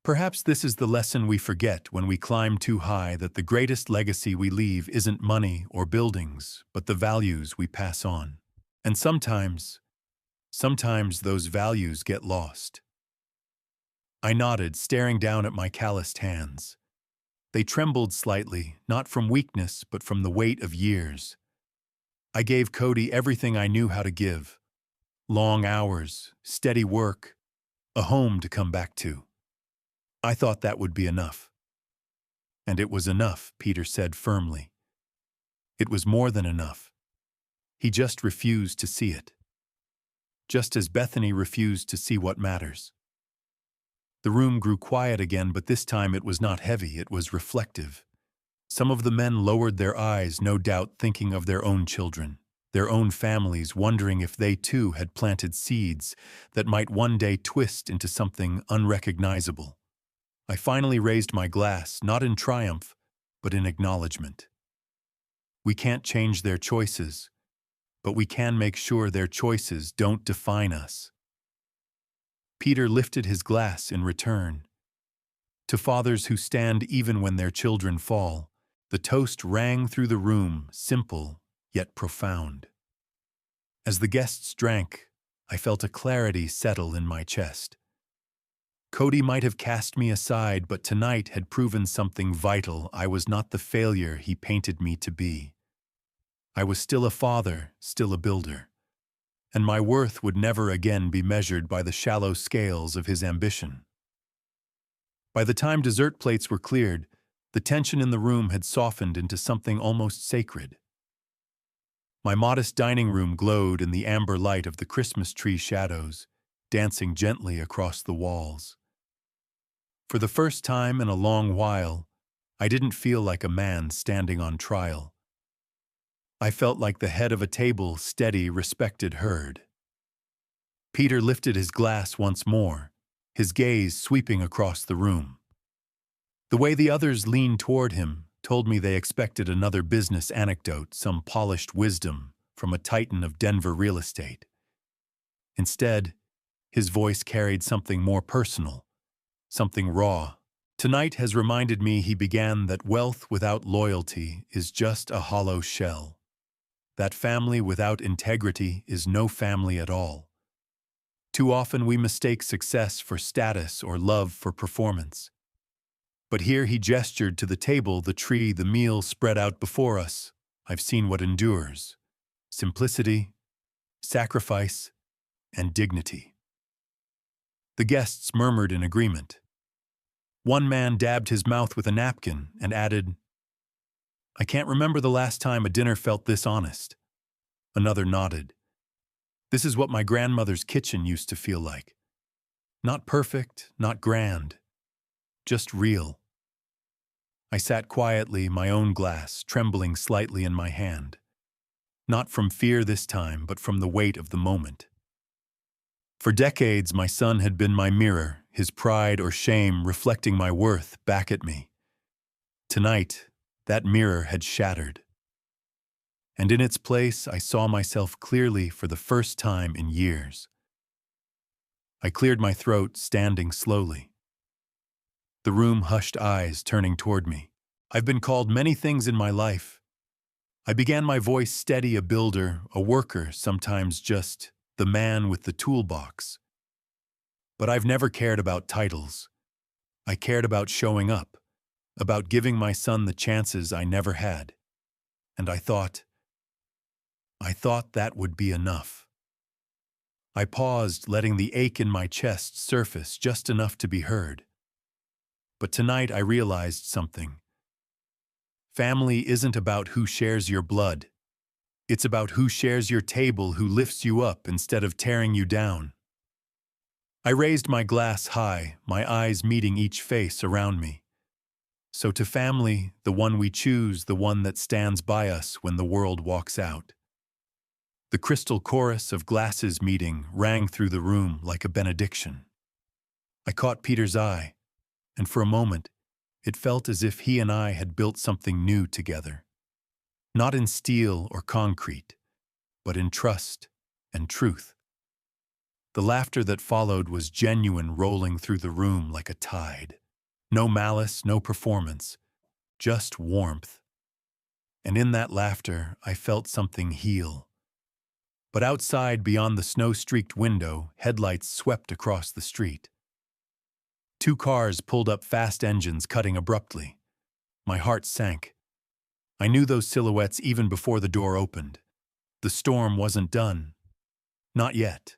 "Perhaps this is the lesson we forget when we climb too high, that the greatest legacy we leave isn't money or buildings, but the values we pass on. And sometimes those values get lost." I nodded, staring down at my calloused hands. They trembled slightly, not from weakness, but from the weight of years. I gave Cody everything I knew how to give. Long hours, steady work, a home to come back to. I thought that would be enough. And it was enough, Peter said firmly. It was more than enough. He just refused to see it. Just as Bethany refused to see what matters. The room grew quiet again, but this time it was not heavy, it was reflective. Some of the men lowered their eyes, no doubt thinking of their own children, their own families, wondering if they too had planted seeds that might one day twist into something unrecognizable. I finally raised my glass, not in triumph, but in acknowledgement. We can't change their choices, but we can make sure their choices don't define us. Peter lifted his glass in return. To fathers who stand even when their children fall, the toast rang through the room, simple yet profound. As the guests drank, I felt a clarity settle in my chest. Cody might have cast me aside, but tonight had proven something vital. I was not the failure he painted me to be. I was still a father, still a builder. And my worth would never again be measured by the shallow scales of his ambition. By the time dessert plates were cleared, the tension in the room had softened into something almost sacred. My modest dining room glowed in the amber light of the Christmas tree shadows, dancing gently across the walls. For the first time in a long while, I didn't feel like a man standing on trial. I felt like the head of a table, steady, respected herd. Peter lifted his glass once more, his gaze sweeping across the room. The way the others leaned toward him told me they expected another business anecdote, some polished wisdom from a titan of Denver real estate. Instead, his voice carried something more personal, something raw. "Tonight has reminded me," he began, "that wealth without loyalty is just a hollow shell. That family without integrity is no family at all. Too often we mistake success for status or love for performance. But here," he gestured to the table, the tree, the meal spread out before us. "I've seen what endures: simplicity, sacrifice, and dignity." The guests murmured in agreement. One man dabbed his mouth with a napkin and added, "I can't remember the last time a dinner felt this honest." Another nodded. "This is what my grandmother's kitchen used to feel like. Not perfect, not grand, just real." I sat quietly, my own glass trembling slightly in my hand. Not from fear this time, but from the weight of the moment. For decades, my son had been my mirror, his pride or shame reflecting my worth back at me. Tonight, that mirror had shattered. And in its place, I saw myself clearly for the first time in years. I cleared my throat, standing slowly. The room hushed, eyes turning toward me. "I've been called many things in my life." I began, my voice steady, a builder, a worker, sometimes just the man with the toolbox. But I've never cared about titles. I cared about showing up, about giving my son the chances I never had. And I thought that would be enough. I paused, letting the ache in my chest surface just enough to be heard. But tonight I realized something. Family isn't about who shares your blood. It's about who shares your table, who lifts you up instead of tearing you down. I raised my glass high, my eyes meeting each face around me. So to family, the one we choose, the one that stands by us when the world walks out. The crystal chorus of glasses meeting rang through the room like a benediction. I caught Peter's eye, and for a moment, it felt as if he and I had built something new together. Not in steel or concrete, but in trust and truth. The laughter that followed was genuine, rolling through the room like a tide. No malice, no performance, just warmth. And in that laughter, I felt something heal. But outside, beyond the snow-streaked window, headlights swept across the street. 2 cars pulled up, fast engines cutting abruptly. My heart sank. I knew those silhouettes even before the door opened. The storm wasn't done. Not yet.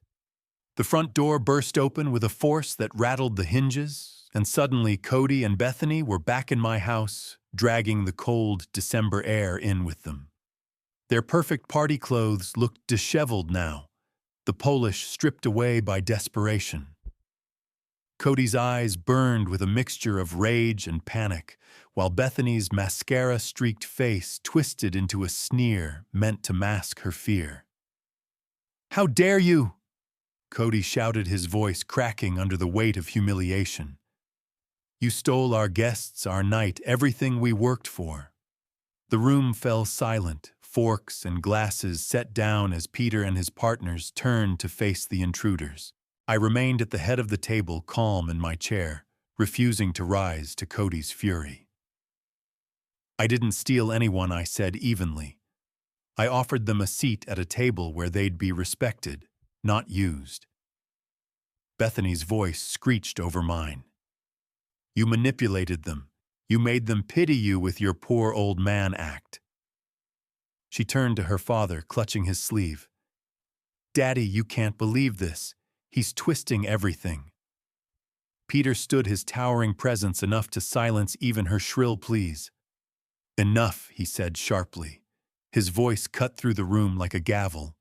The front door burst open with a force that rattled the hinges, and suddenly Cody and Bethany were back in my house, dragging the cold December air in with them. Their perfect party clothes looked disheveled now, the polish stripped away by desperation. Cody's eyes burned with a mixture of rage and panic, while Bethany's mascara-streaked face twisted into a sneer meant to mask her fear. "How dare you!" Cody shouted, his voice cracking under the weight of humiliation. "You stole our guests, our night, everything we worked for." The room fell silent, forks and glasses set down as Peter and his partners turned to face the intruders. I remained at the head of the table, calm in my chair, refusing to rise to Cody's fury. "I didn't steal anyone," I said evenly. "I offered them a seat at a table where they'd be respected, not used." Bethany's voice screeched over mine. "You manipulated them. You made them pity you with your poor old man act." She turned to her father, clutching his sleeve. "Daddy, you can't believe this. He's twisting everything." Peter stood, his towering presence enough to silence even her shrill pleas. "Enough," he said sharply. His voice cut through the room like a gavel.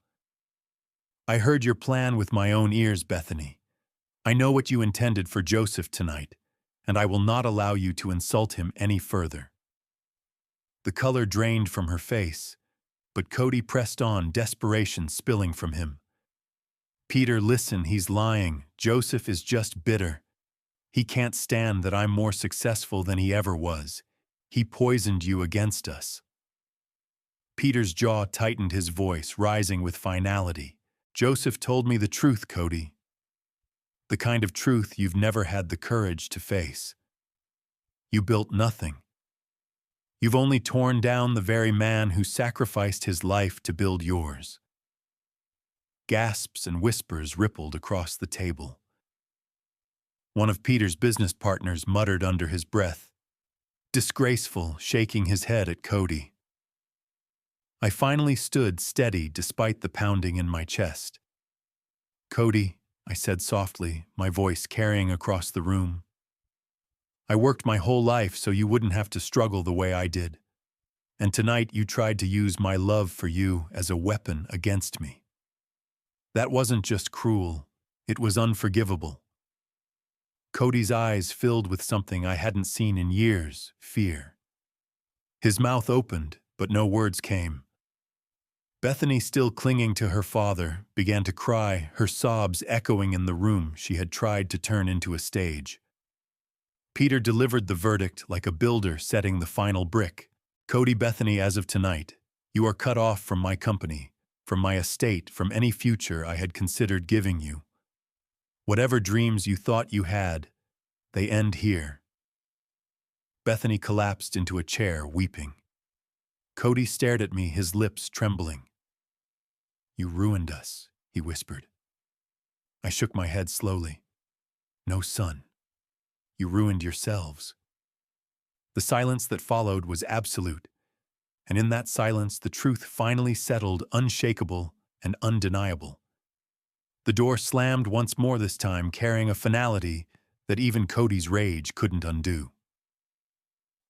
"I heard your plan with my own ears, Bethany. I know what you intended for Joseph tonight, and I will not allow you to insult him any further." The color drained from her face, but Cody pressed on, desperation spilling from him. "Peter, listen, he's lying. Joseph is just bitter. He can't stand that I'm more successful than he ever was. He poisoned you against us." Peter's jaw tightened, his voice rising with finality. "Joseph told me the truth, Cody. The kind of truth you've never had the courage to face. You built nothing. You've only torn down the very man who sacrificed his life to build yours." Gasps and whispers rippled across the table. One of Peter's business partners muttered under his breath, "Disgraceful," shaking his head at Cody. I finally stood steady despite the pounding in my chest. "Cody," I said softly, my voice carrying across the room, "I worked my whole life so you wouldn't have to struggle the way I did. And tonight you tried to use my love for you as a weapon against me. That wasn't just cruel, it was unforgivable." Cody's eyes filled with something I hadn't seen in years, fear. His mouth opened, but no words came. Bethany, still clinging to her father, began to cry, her sobs echoing in the room she had tried to turn into a stage. Peter delivered the verdict like a builder setting the final brick. "Cody, Bethany, as of tonight, you are cut off from my company, from my estate, from any future I had considered giving you. Whatever dreams you thought you had, they end here." Bethany collapsed into a chair, weeping. Cody stared at me, his lips trembling. "You ruined us," he whispered. I shook my head slowly. "No, son. You ruined yourselves." The silence that followed was absolute, and in that silence the truth finally settled, unshakable and undeniable. The door slammed once more this time, carrying a finality that even Cody's rage couldn't undo.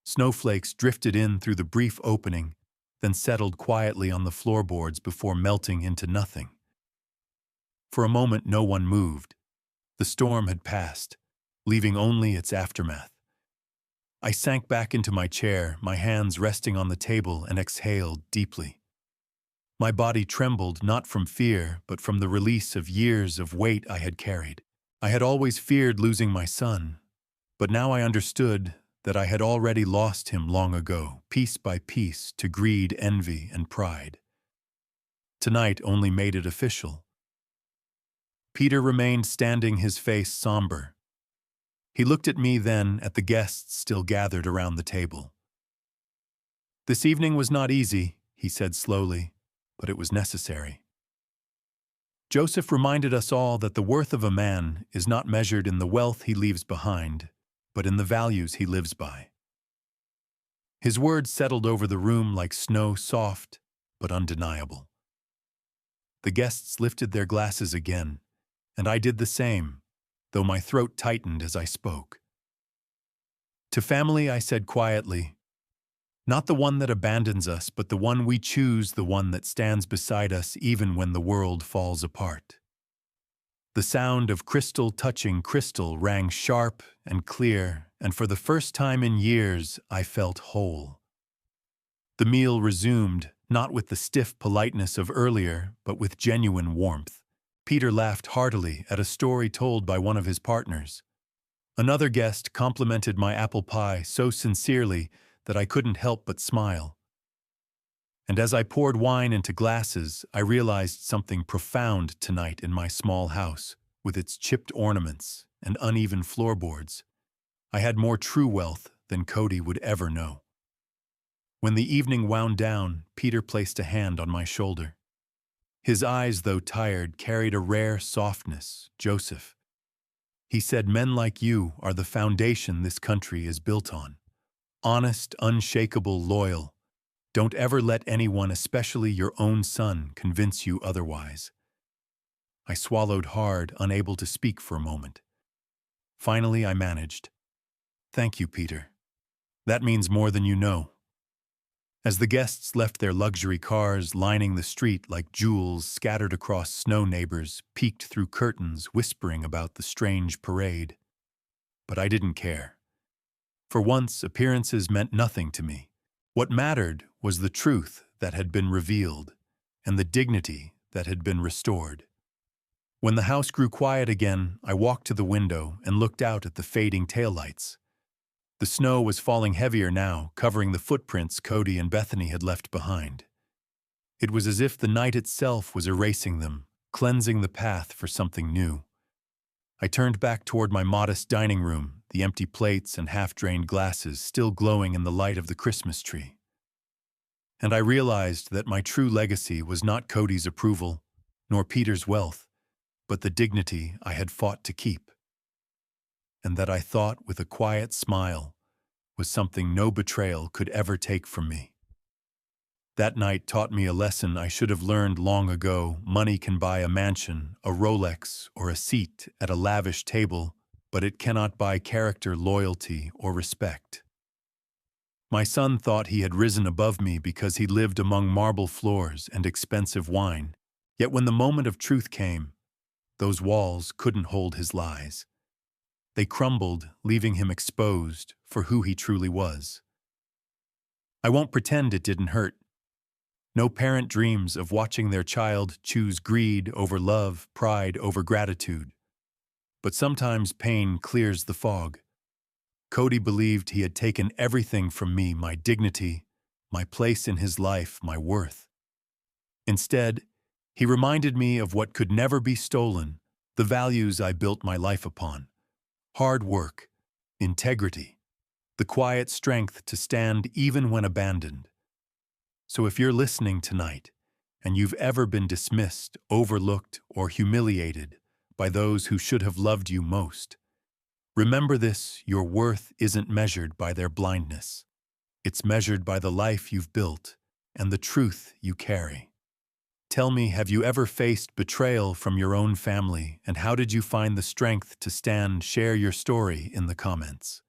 Snowflakes drifted in through the brief opening, then settled quietly on the floorboards before melting into nothing. For a moment no one moved. The storm had passed, leaving only its aftermath. I sank back into my chair, my hands resting on the table, and exhaled deeply. My body trembled not from fear, but from the release of years of weight I had carried. I had always feared losing my son, but now I understood that I had already lost him long ago, piece by piece, to greed, envy, and pride. Tonight only made it official. Peter remained standing, his face somber. He looked at me, then at the guests still gathered around the table. "This evening was not easy," he said slowly, "but it was necessary. Joseph reminded us all that the worth of a man is not measured in the wealth he leaves behind, but in the values he lives by." His words settled over the room like snow, soft but undeniable. The guests lifted their glasses again, and I did the same, though my throat tightened as I spoke. "To family," I said quietly, "not the one that abandons us, but the one we choose, the one that stands beside us even when the world falls apart." The sound of crystal touching crystal rang sharp and clear, and for the first time in years I felt whole. The meal resumed, not with the stiff politeness of earlier, but with genuine warmth. Peter laughed heartily at a story told by one of his partners. Another guest complimented my apple pie so sincerely that I couldn't help but smile. And as I poured wine into glasses, I realized something profound tonight in my small house, with its chipped ornaments and uneven floorboards. I had more true wealth than Cody would ever know. When the evening wound down, Peter placed a hand on my shoulder. His eyes, though tired, carried a rare softness. "Joseph," he said, "men like you are the foundation this country is built on. Honest, unshakable, loyal. Don't ever let anyone, especially your own son, convince you otherwise." I swallowed hard, unable to speak for a moment. Finally, I managed. "Thank you, Peter. That means more than you know." As the guests left their luxury cars lining the street like jewels scattered across snow, neighbors peeked through curtains whispering about the strange parade. But I didn't care. For once, appearances meant nothing to me. What mattered was the truth that had been revealed and the dignity that had been restored. When the house grew quiet again, I walked to the window and looked out at the fading taillights. The snow was falling heavier now, covering the footprints Cody and Bethany had left behind. It was as if the night itself was erasing them, cleansing the path for something new. I turned back toward my modest dining room, the empty plates and half-drained glasses still glowing in the light of the Christmas tree. And I realized that my true legacy was not Cody's approval, nor Peter's wealth, but the dignity I had fought to keep. And that I thought, with a quiet smile, was something no betrayal could ever take from me. That night taught me a lesson I should have learned long ago. Money can buy a mansion, a Rolex, or a seat at a lavish table, but it cannot buy character, loyalty, or respect. My son thought he had risen above me because he lived among marble floors and expensive wine, yet when the moment of truth came, those walls couldn't hold his lies. They crumbled, leaving him exposed for who he truly was. I won't pretend it didn't hurt. No parent dreams of watching their child choose greed over love, pride over gratitude. But sometimes pain clears the fog. Cody believed he had taken everything from me, my dignity, my place in his life, my worth. Instead, he reminded me of what could never be stolen, the values I built my life upon. Hard work, integrity, the quiet strength to stand even when abandoned. So if you're listening tonight, and you've ever been dismissed, overlooked, or humiliated by those who should have loved you most, Remember this, your worth isn't measured by their blindness. It's measured by the life you've built and the truth you carry. Tell me, have you ever faced betrayal from your own family, and how did you find the strength to stand? Share your story in the comments.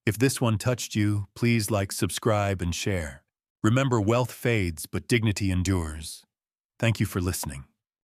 If this one touched you, please like, subscribe, and share. Remember, wealth fades, but dignity endures. Thank you for listening.